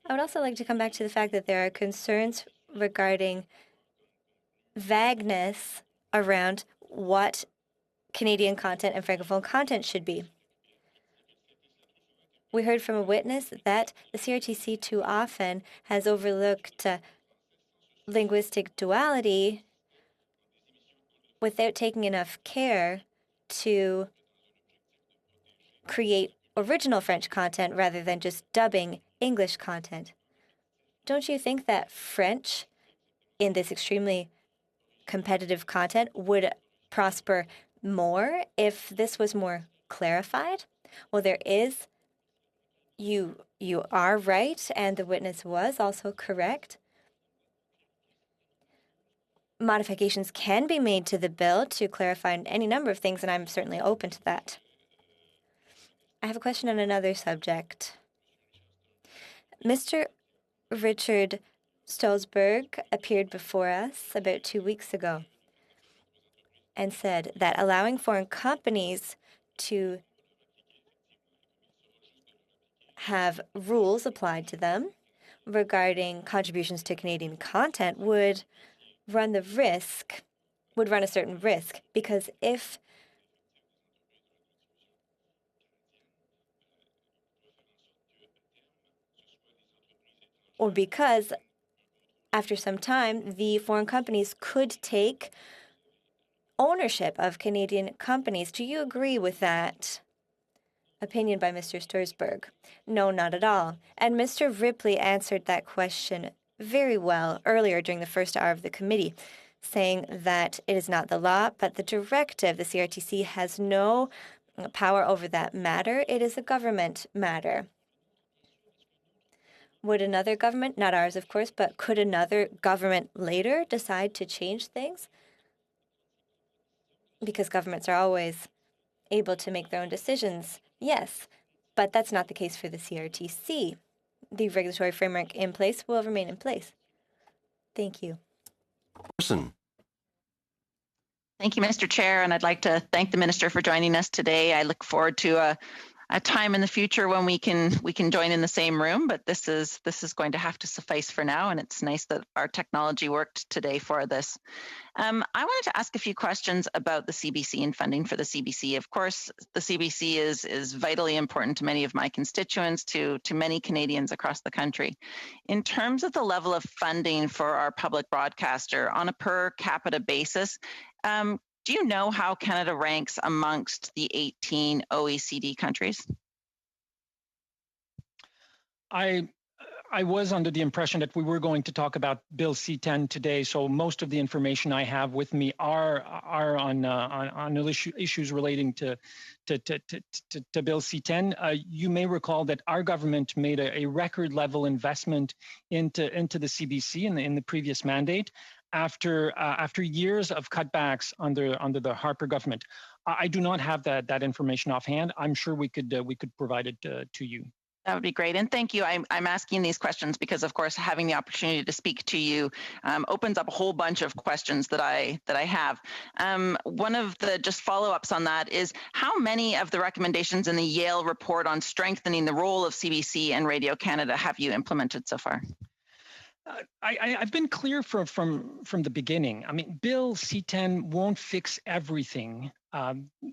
I would also like to come back to the fact that there are concerns regarding vagueness around what Canadian content and Francophone content should be. We heard from a witness that the CRTC too often has overlooked linguistic duality without taking enough care to create original French content rather than just dubbing English content. Don't you think that French in this extremely competitive content would prosper more if this was more clarified? Well, there is. You are right, and the witness was also correct. Modifications can be made to the bill to clarify any number of things, and I'm certainly open to that. I have a question on another subject. Mr. Richard Stolzberg appeared before us about 2 weeks ago and said that allowing foreign companies to have rules applied to them regarding contributions to Canadian content would run a certain risk, because because after some time, the foreign companies could take ownership of Canadian companies. Do you agree with that opinion by Mr. Sturzberg? No, not at all. And Mr. Ripley answered that question very well earlier during the first hour of the committee, saying that it is not the law, but the directive. The CRTC has no power over that matter. It is a government matter. Would another government, not ours of course, but could another government later decide to change things? Because governments are always able to make their own decisions, yes, but that's not the case for the CRTC. The regulatory framework in place will remain in place. Thank you. Person. Thank you, Mr. Chair, and I'd like to thank the Minister for joining us today. I look forward to a time in the future when we can join in the same room, but this is going to have to suffice for now, and it's nice that our technology worked today for this. I wanted to ask a few questions about the CBC and funding for the CBC. Of course, the CBC is vitally important to many of my constituents, to many Canadians across the country. In terms of the level of funding for our public broadcaster on a per capita basis, do you know how Canada ranks amongst the 18 OECD countries? I was under the impression that we were going to talk about Bill C-10 today, so most of the information I have with me are on issues relating to Bill C-10. You may recall that our government made a record level investment into the CBC in the previous mandate, after years of cutbacks under the Harper government. I do not have that information offhand. I'm sure we could provide it to you. That would be great. And thank you. I'm asking these questions because, of course, having the opportunity to speak to you opens up a whole bunch of questions that I have. One of the just follow-ups on that is how many of the recommendations in the Yale report on strengthening the role of CBC and Radio Canada have you implemented so far? I've been clear from the beginning. I mean, Bill C-10 won't fix everything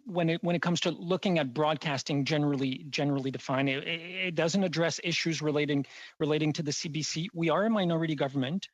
when it comes to looking at broadcasting generally defined. It doesn't address issues relating to the CBC. We are a minority government.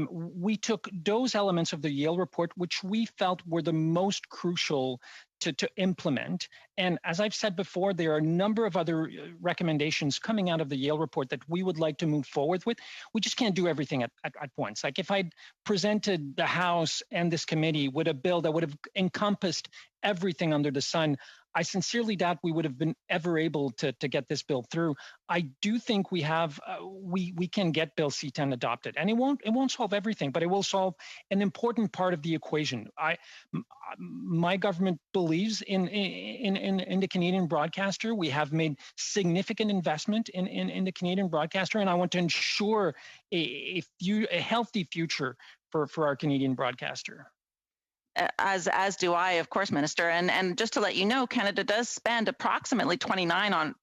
We took those elements of the Yale report, which we felt were the most crucial to implement. And as I've said before, there are a number of other recommendations coming out of the Yale report that we would like to move forward with. We just can't do everything at once. Like if I'd presented the House and this committee with a bill that would have encompassed everything under the sun, I sincerely doubt we would have been ever able to get this bill through. I do think we have we can get Bill C-10 adopted, and it won't solve everything, but it will solve an important part of the equation. My government believes in the Canadian broadcaster. We have made significant investment in the Canadian broadcaster, and I want to ensure a healthy future for our Canadian broadcaster. As do I, of course, Minister. And just to let you know, Canada does spend approximately $29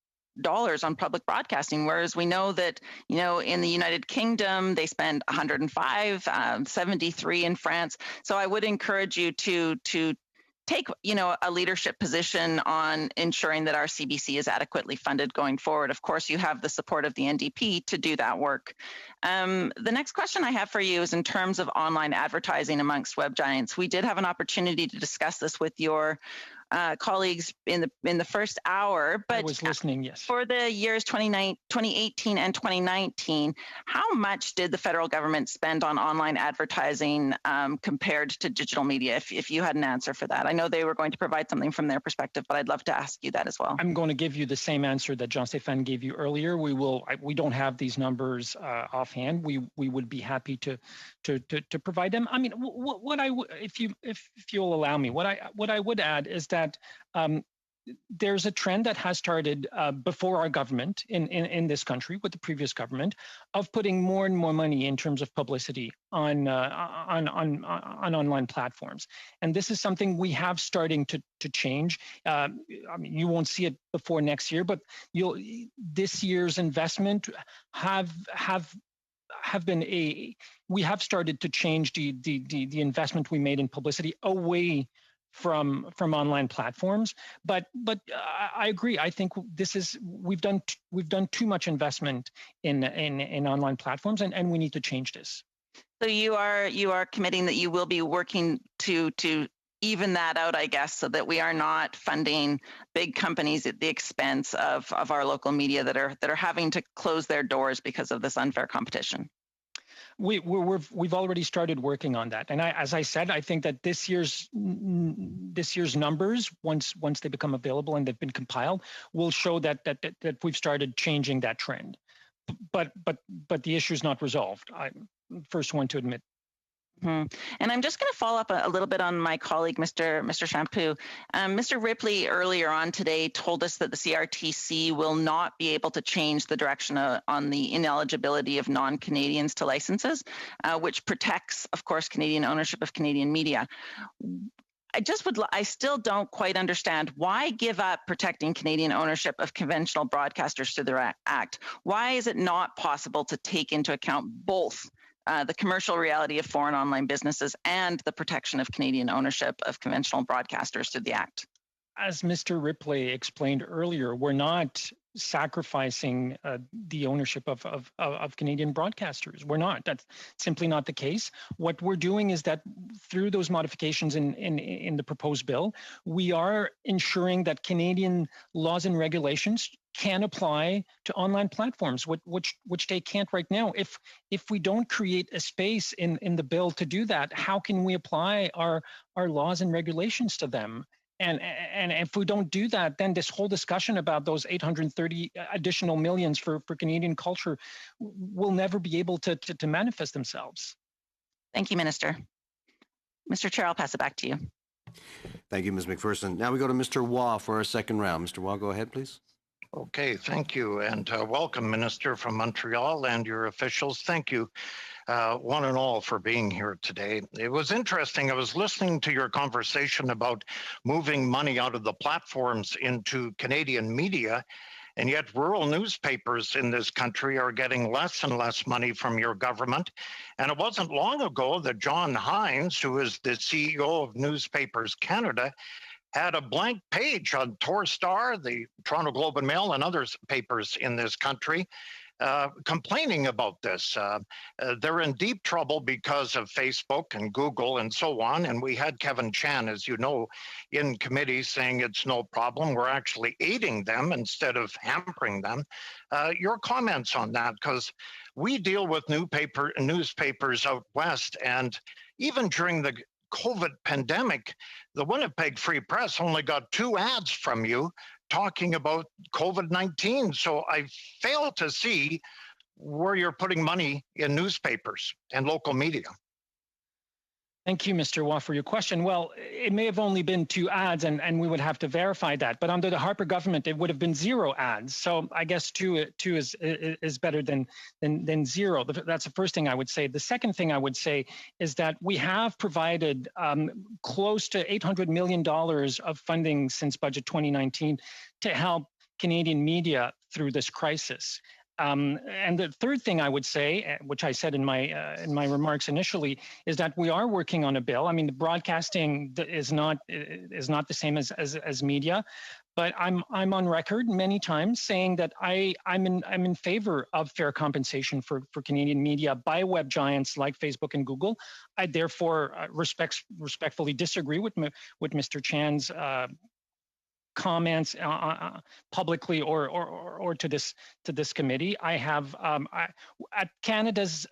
on public broadcasting, whereas we know that, in the United Kingdom, they spend 105, 73 in France. So I would encourage you to take, a leadership position on ensuring that our CBC is adequately funded going forward. Of course, you have the support of the NDP to do that work. The next question I have for you is in terms of online advertising amongst web giants. We did have an opportunity to discuss this with your colleagues in the first hour, but I was listening, yes. For the years 2018 and 2019, how much did the federal government spend on online advertising compared to digital media? If you had an answer for that, I know they were going to provide something from their perspective, but I'd love to ask you that as well. I'm going to give you the same answer that Jean-Stéphane gave you earlier. We don't have these numbers offhand. We would be happy to provide them. I mean, if you'll allow me, what I would add is that there's a trend that has started before our government in this country with the previous government of putting more and more money in terms of publicity on online platforms, and this is something we have starting to change. I mean, you won't see it before next year, but this year's investment we have started to change the investment we made in publicity away from online platforms, but I agree. I think we've done too much investment in online platforms, and we need to change this. So you are committing that you will be working to even that out, I guess, so that we are not funding big companies at the expense of our local media that are having to close their doors because of this unfair competition. We've already started working on that, and as I said, I think that this year's numbers, once they become available and they've been compiled, will show that we've started changing that trend. But the issue is not resolved. I'm the first one to admit. Mm-hmm. And I'm just going to follow up a little bit on my colleague, Mr. Champoux. Mr. Ripley earlier on today told us that the CRTC will not be able to change the direction on the ineligibility of non-Canadians to licenses, which protects, of course, Canadian ownership of Canadian media. I still don't quite understand why give up protecting Canadian ownership of conventional broadcasters through the Act. Why is it not possible to take into account both the commercial reality of foreign online businesses and the protection of Canadian ownership of conventional broadcasters through the Act? As Mr. Ripley explained earlier, we're not sacrificing the ownership of Canadian broadcasters. We're not. That's simply not the case. What we're doing is that through those modifications in the proposed bill, we are ensuring that Canadian laws and regulations can apply to online platforms, which they can't right now. If we don't create a space in the bill to do that, how can we apply our laws and regulations to them? And if we don't do that, then this whole discussion about those 830 additional millions for Canadian culture will never be able to manifest themselves. Thank you, Minister. Mr. Chair, I'll pass it back to you. Thank you, Ms. McPherson. Now we go to Mr. Waugh for our second round. Mr. Waugh, go ahead, please. Okay, thank you. And welcome, Minister from Montreal and your officials. Thank you, one and all, for being here today. It was interesting. I was listening to your conversation about moving money out of the platforms into Canadian media, and yet rural newspapers in this country are getting less and less money from your government. And it wasn't long ago that John Hines, who is the CEO of Newspapers Canada, had a blank page on Torstar, the Toronto Globe and Mail, and other papers in this country, complaining about this. They're in deep trouble because of Facebook and Google and so on. And we had Kevin Chan, as you know, in committee saying it's no problem. We're actually aiding them instead of hampering them. Your comments on that, because we deal with newspapers out west, and even during the COVID pandemic, the Winnipeg Free Press only got 2 ads from you talking about COVID-19. So I fail to see where you're putting money in newspapers and local media. Thank you, Mr. Waugh, for your question. Well, it may have only been 2 ads, and we would have to verify that. But under the Harper government, it would have been 0 ads. So I guess two is better than 0. That's the first thing I would say. The second thing I would say is that we have provided close to $800 million of funding since budget 2019 to help Canadian media through this crisis. And the third thing I would say, which I said in my remarks initially, is that we are working on a bill. I mean, the broadcasting is not the same as media, but I'm on record many times saying that I'm in favor of fair compensation for Canadian media by web giants like Facebook and Google. I therefore respectfully disagree with Mr. Chan's comments publicly or to this committee. I have at Canada's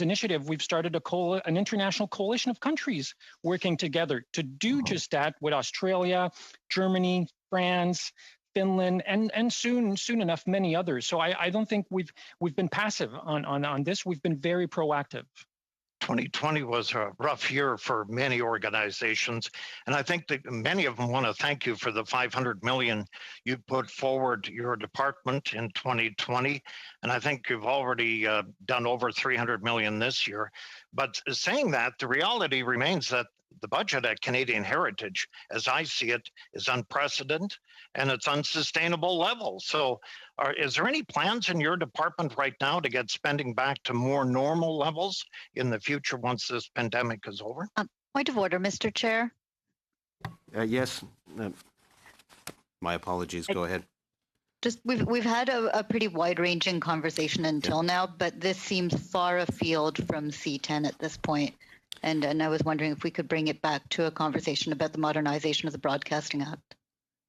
initiative, we've started an international coalition of countries working together to do just that with Australia, Germany, France, Finland, and soon enough many others. So I don't think we've been passive on this. We've been very proactive. 2020 was a rough year for many organizations, and I think that many of them want to thank you for the $500 million you put forward your department in 2020, and I think you've already done over $300 million this year. But saying that, the reality remains that the budget at Canadian Heritage, as I see it, is unprecedented and it's unsustainable level. So is there any plans in your department right now to get spending back to more normal levels in the future once this pandemic is over? Point of order, Mr. Chair. Yes. My apologies. Go ahead. Just we've had a pretty wide-ranging conversation until now, but this seems far afield from C10 at this point. And I was wondering if we could bring it back to a conversation about the modernization of the Broadcasting Act.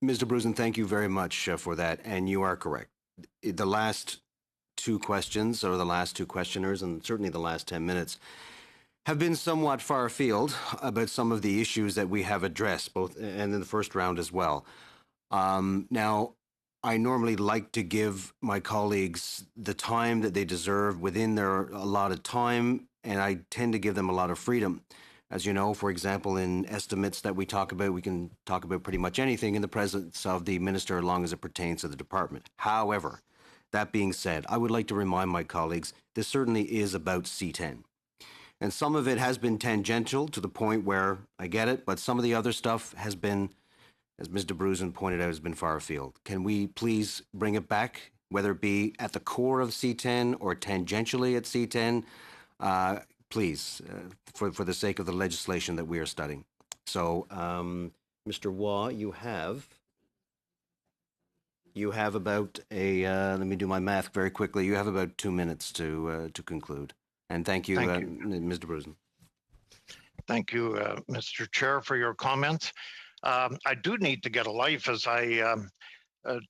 Ms. DeBruzen, thank you very much for that. And you are correct. The last 2 questions, or the last 2 questioners, and certainly the last 10 minutes, have been somewhat far afield about some of the issues that we have addressed, both and in the first round as well. Now, I normally like to give my colleagues the time that they deserve within their allotted time, and I tend to give them a lot of freedom. As you know, for example, in estimates that we talk about, we can talk about pretty much anything in the presence of the minister as long as it pertains to the department. However, that being said, I would like to remind my colleagues, this certainly is about C10. And some of it has been tangential to the point where I get it, but some of the other stuff has been, as Ms. DeBruzen pointed out, has been far afield. Can we please bring it back, whether it be at the core of C10 or tangentially at C10? Please, for the sake of the legislation that we are studying. So, Mr. Waugh, you have about let me do my math very quickly. You have about 2 minutes to conclude. And thank you, Ms. DeBruzen. Thank you, Mr. Chair, for your comments. I do need to get a life, as I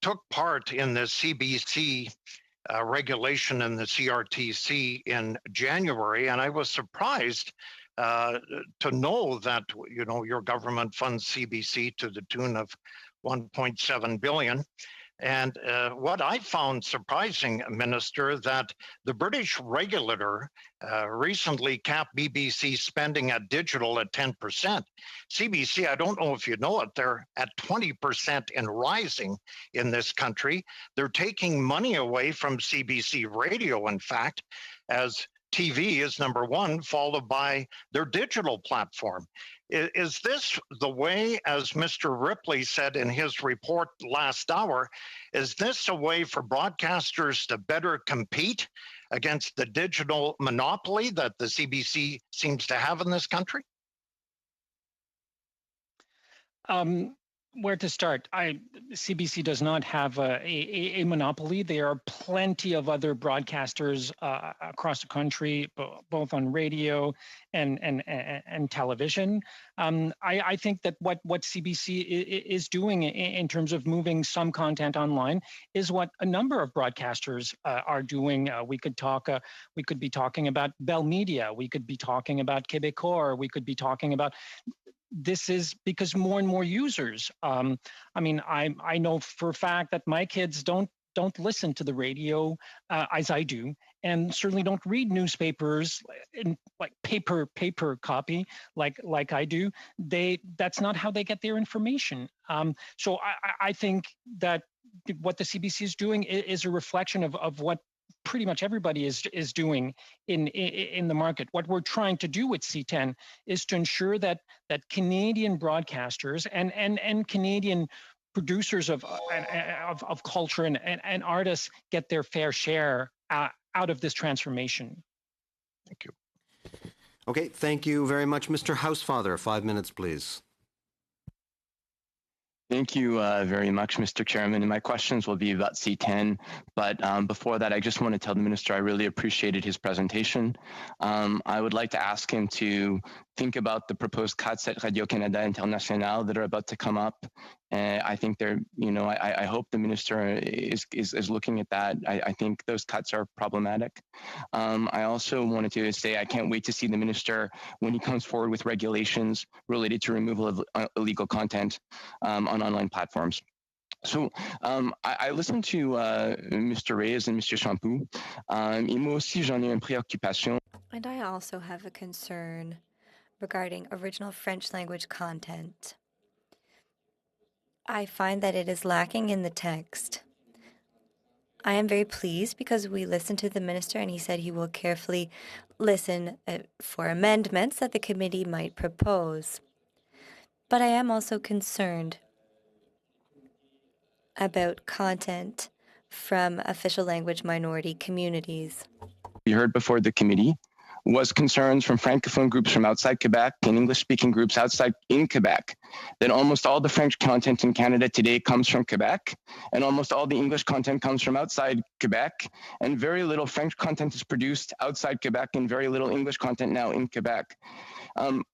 took part in the CBC regulation in the CRTC in January, and I was surprised to know that your government funds CBC to the tune of $1.7 billion. And what I found surprising, Minister, that the British regulator recently capped BBC spending at digital at 10%. CBC, I don't know if you know it, they're at 20% and rising in this country. They're taking money away from CBC radio, in fact, as TV is number one, followed by their digital platform. Is this the way, as Mr. Ripley said in his report last hour, is this a way for broadcasters to better compete against the digital monopoly that the CBC seems to have in this country? Where to start? CBC does not have a monopoly. There are plenty of other broadcasters across the country, both on radio and television. I think that what CBC is doing in terms of moving some content online is what a number of broadcasters are doing. We could be talking about Bell Media. We could be talking about Québecor. We could be talking about. This is because more and more users. I mean, I know for a fact that my kids don't listen to the radio as I do, and certainly don't read newspapers in like paper copy like I do. That's not how they get their information. So I think that what the CBC is doing is a reflection of what pretty much everybody is doing in the market. What we're trying to do with C10 is to ensure that Canadian broadcasters and Canadian producers of culture and artists get their fair share out of this transformation. Thank you. Okay, thank you very much, Mr. Housefather. 5 minutes, please. Thank you very much, Mr. Chairman. And my questions will be about C10. But before that, I just want to tell the minister I really appreciated his presentation. I would like to ask him to think about the proposed cuts at Radio-Canada International that are about to come up. I think they're, I hope the minister is looking at that. I think those cuts are problematic. I also wanted to say I can't wait to see the minister when he comes forward with regulations related to removal of illegal content on online platforms. So I listened to Mr. Reyes and Mr. Champoux. Et moi aussi, j'en ai une préoccupation. And I also have a concern regarding original French language content. I find that it is lacking in the text. I am very pleased because we listened to the minister and he said he will carefully listen for amendments that the committee might propose. But I am also concerned about content from official language minority communities. We heard before the committee was concerns from Francophone groups from outside Quebec and English-speaking groups outside in Quebec that almost all the French content in Canada today comes from Quebec, and almost all the English content comes from outside Quebec, and very little French content is produced outside Quebec and very little English content now in Quebec.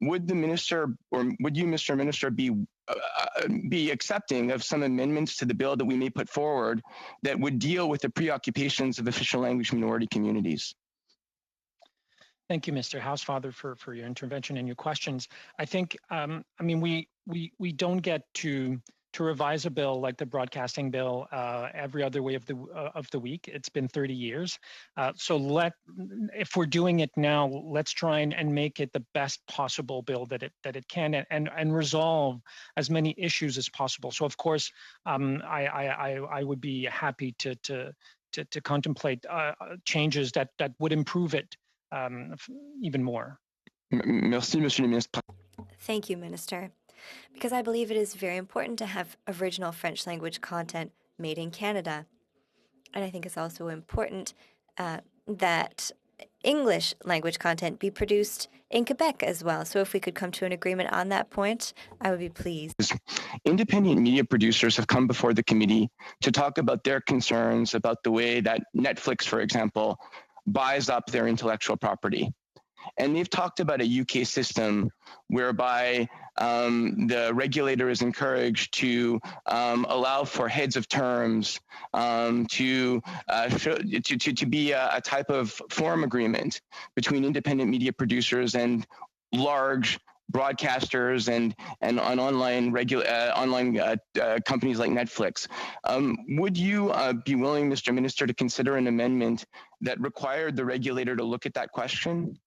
Would the minister, or would you, Mr. Minister, be accepting of some amendments to the bill that we may put forward that would deal with the preoccupations of official language minority communities? Thank you, Mr. Housefather, for your intervention and your questions. I think, we don't get to revise a bill like the broadcasting bill every other way of the week. It's been 30 years. So if we're doing it now, let's try and make it the best possible bill that it can and resolve as many issues as possible. So of course, I would be happy to contemplate changes that would improve it even more. Merci, Monsieur le Ministre. Thank you, Minister. Because I believe it is very important to have original French language content made in Canada. And I think it's also important that English language content be produced in Quebec as well. So if we could come to an agreement on that point, I would be pleased. Independent media producers have come before the committee to talk about their concerns about the way that Netflix, for example, buys up their intellectual property. And they've talked about a UK system whereby the regulator is encouraged to allow for heads of terms to be a type of forum agreement between independent media producers and large broadcasters and on online companies like Netflix. Would you be willing, Mr. Minister, to consider an amendment that required the regulator to look at that question?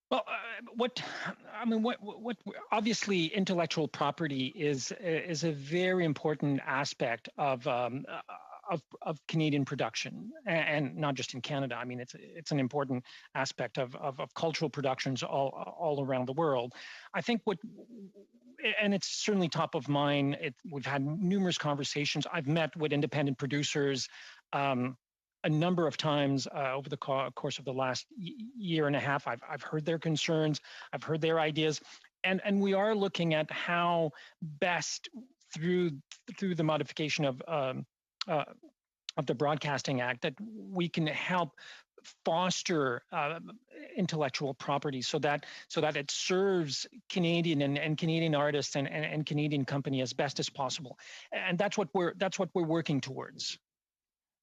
Well, what obviously intellectual property is a very important aspect of Canadian production, and not just in Canada. I mean, it's an important aspect of cultural productions all around the world. I think and it's certainly top of mind. We've had numerous conversations. I've met with independent producers a number of times over the course of the last year and a half. I've heard their concerns, I've heard their ideas, and we are looking at how best through the modification of the Broadcasting Act that we can help foster intellectual property so that it serves Canadian and Canadian artists and Canadian company as best as possible, and that's what we're working towards.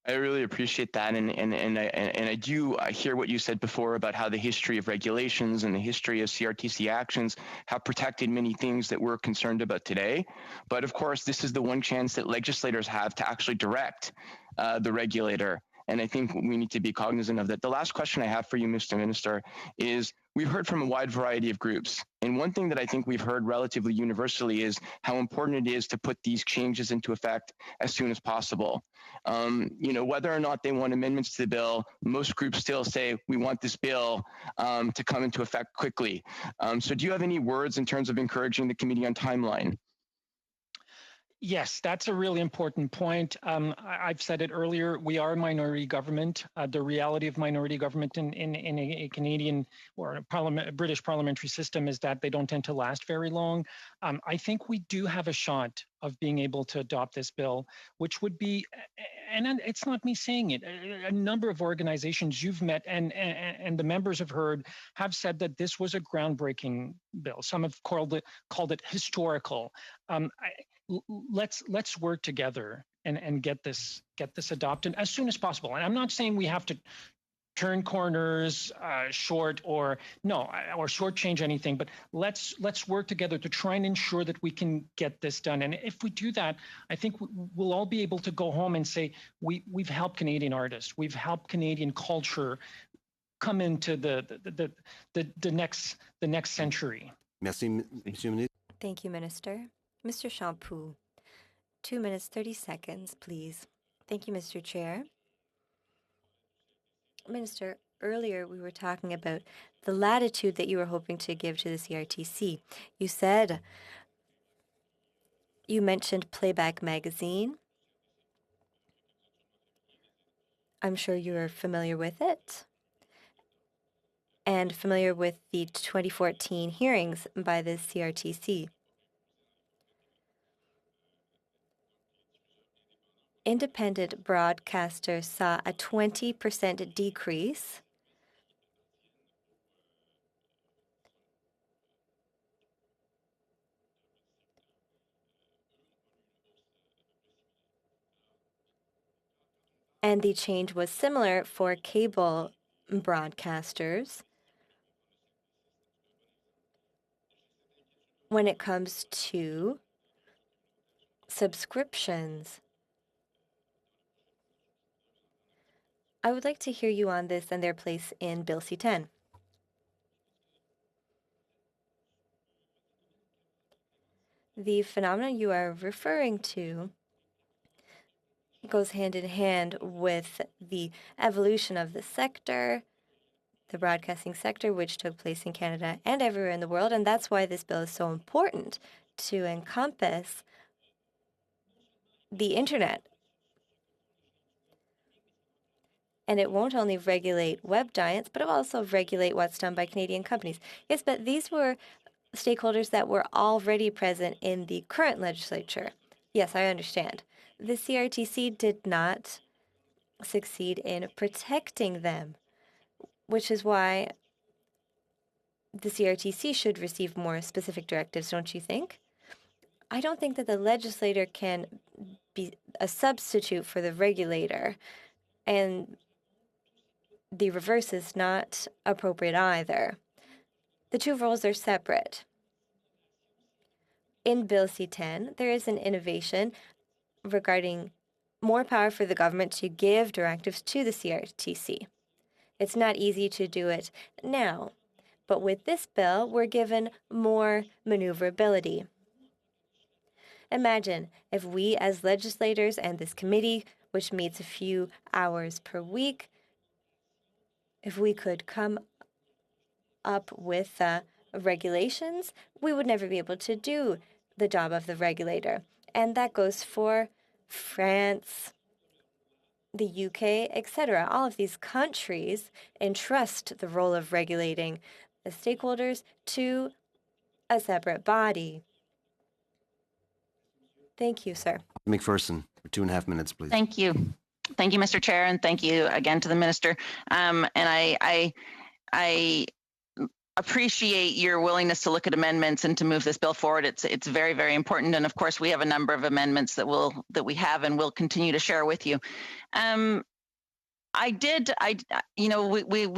I really appreciate that, and I do hear what you said before about how the history of regulations and the history of CRTC actions have protected many things that we're concerned about today. But of course, this is the one chance that legislators have to actually direct the regulator. And I think we need to be cognizant of that. The last question I have for you, Mr. Minister, is we've heard from a wide variety of groups. And one thing that I think we've heard relatively universally is how important it is to put these changes into effect as soon as possible. Whether or not they want amendments to the bill, most groups still say we want this bill to come into effect quickly. So do you have any words in terms of encouraging the committee on timeline? Yes, that's a really important point. I've said it earlier, we are a minority government. The reality of minority government in a Canadian or a British parliamentary system is that they don't tend to last very long. I think we do have a shot of being able to adopt this bill, which would be, and it's not me saying it, a number of organizations you've met and the members have heard have said that this was a groundbreaking bill. Some have called it historical. Let's work together and get this adopted as soon as possible. And I'm not saying we have to turn corners, shortchange anything, but let's work together to try and ensure that we can get this done. And if we do that, I think we'll all be able to go home and say we've helped Canadian artists, we've helped Canadian culture come into the next century. Merci, Monsieur Ministre. Thank you, Minister. Mr. Champoux, 2 minutes, 30 seconds, please. Thank you, Mr. Chair. Minister, earlier we were talking about the latitude that you were hoping to give to the CRTC. You mentioned Playback Magazine. I'm sure you're familiar with it and familiar with the 2014 hearings by the CRTC. Independent broadcasters saw a 20% decrease and the change was similar for cable broadcasters. When it comes to subscriptions, I would like to hear you on this and their place in Bill C-10. The phenomenon you are referring to goes hand in hand with the evolution of the sector, the broadcasting sector, which took place in Canada and everywhere in the world, and that's why this bill is so important to encompass the internet. And it won't only regulate web giants, but it will also regulate what's done by Canadian companies. Yes, but these were stakeholders that were already present in the current legislature. Yes, I understand. The CRTC did not succeed in protecting them, which is why the CRTC should receive more specific directives, don't you think? I don't think that the legislator can be a substitute for the regulator, and the reverse is not appropriate either. The two roles are separate. In Bill C-10, there is an innovation regarding more power for the government to give directives to the CRTC. It's not easy to do it now, but with this bill, we're given more maneuverability. Imagine if we as legislators and this committee, which meets a few hours per week, if we could come up with regulations, we would never be able to do the job of the regulator. And that goes for France, the UK, etc. All of these countries entrust the role of regulating the stakeholders to a separate body. Thank you, sir. McPherson, for 2.5 minutes, please. Thank you. Thank you, Mr. Chair, and thank you again to the minister. And I appreciate your willingness to look at amendments and to move this bill forward. It's very, very important. And of course, we have a number of amendments that we have and will continue to share with you. We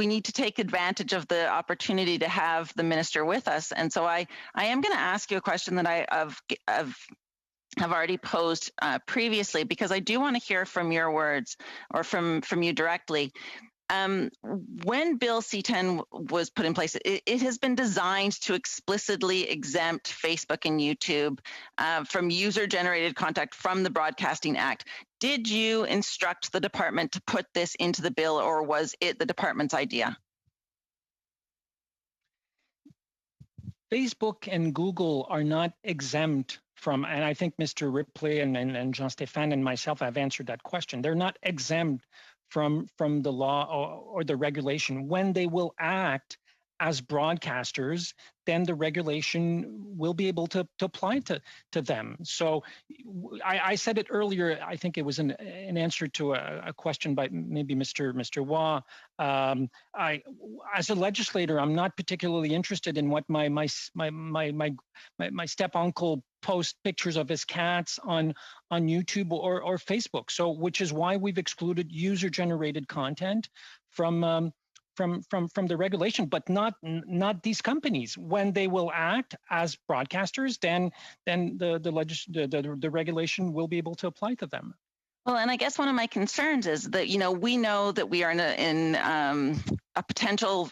need to take advantage of the opportunity to have the minister with us. And so I am going to ask you a question that I have already posed previously, because I do want to hear from your words or from you directly. When Bill C-10 was put in place, it has been designed to explicitly exempt Facebook and YouTube from user-generated content from the Broadcasting Act. Did you instruct the department to put this into the bill, or was it the department's idea? Facebook and Google are not exempt from, and I think Mr. Ripley and Jean-Stéphane and myself have answered that question. They're not exempt from the law or the regulation. When they will act as broadcasters, then the regulation will be able to apply to them. So I said it earlier, I think it was an answer to a question by maybe Mr. Waugh. As a legislator, I'm not particularly interested in what my step uncle post pictures of his cats on YouTube or Facebook. So, which is why we've excluded user-generated content from the regulation, but not these companies. When they will act as broadcasters, then the regulation will be able to apply to them. Well, and I guess one of my concerns is that we know that we are in a potential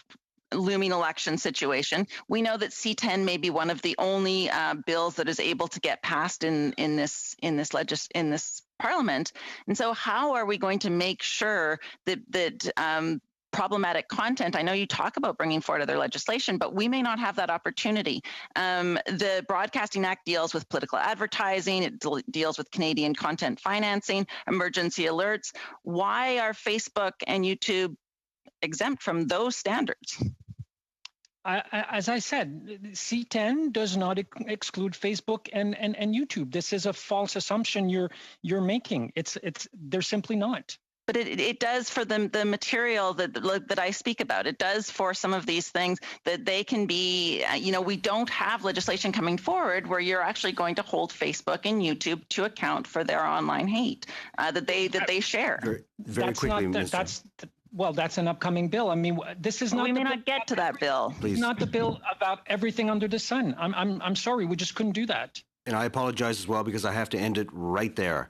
looming election situation. We know that C-10 may be one of the only bills that is able to get passed in this Parliament. And so, how are we going to make sure that problematic content? I know you talk about bringing forward other legislation, but we may not have that opportunity. The Broadcasting Act deals with political advertising. It deals with Canadian content financing, emergency alerts. Why are Facebook and YouTube exempt from those standards? As I said, C-10 does not exclude Facebook and YouTube. This is a false assumption you're making. They're simply not. But it does for the material that I speak about. It does for some of these things that they can be, we don't have legislation coming forward where you're actually going to hold Facebook and YouTube to account for their online hate that they share. Very quickly, Minister. That's an upcoming bill. I mean, this is not. We may not get to that bill. It's not the bill about everything under the sun. I'm sorry, we just couldn't do that. And I apologize as well, because I have to end it right there.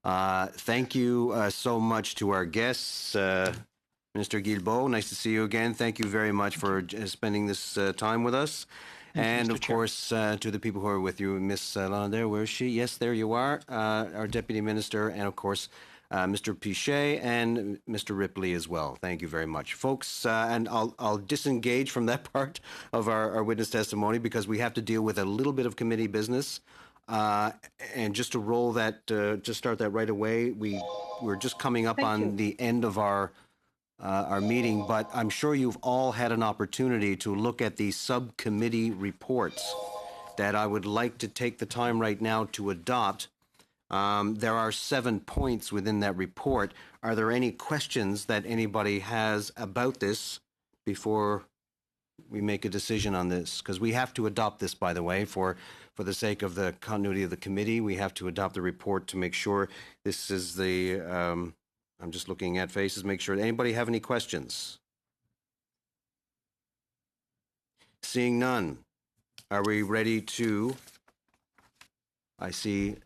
Thank you so much to our guests. Mr. Guilbeault, nice to see you again. Thank you very much for spending this time with us. And of course, to the people who are with you, Miss Lander, where is she? Yes, there you are, our Deputy Minister, and of course, Mr. Piché and Mr. Ripley as well. Thank you very much, folks. And I'll disengage from that part of our witness testimony, because we have to deal with a little bit of committee business. And just to roll that, just start that right away. We're just coming up on the end of our meeting, but I'm sure you've all had an opportunity to look at the subcommittee reports that I would like to take the time right now to adopt. There are 7 points within that report. Are there any questions that anybody has about this before we make a decision on this? Because we have to adopt this, by the way, for the sake of the continuity of the committee. We have to adopt the report to make sure this is the, I'm just looking at faces, make sure. Anybody have any questions? Seeing none, are we ready to? I see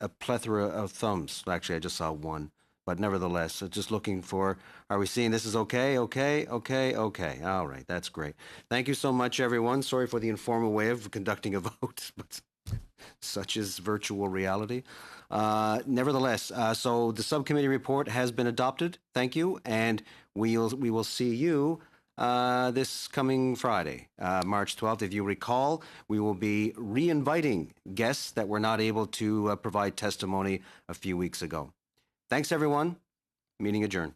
a plethora of thumbs. Actually, I just saw one, but nevertheless, just looking for, are we seeing this is okay, okay, okay, okay. All right, that's great. Thank you so much, everyone. Sorry for the informal way of conducting a vote, but such is virtual reality. Nevertheless, so the subcommittee report has been adopted. Thank you, and we will see you this coming Friday, March 12th. If you recall, we will be re-inviting guests that were not able to provide testimony a few weeks ago. Thanks, everyone. Meeting adjourned.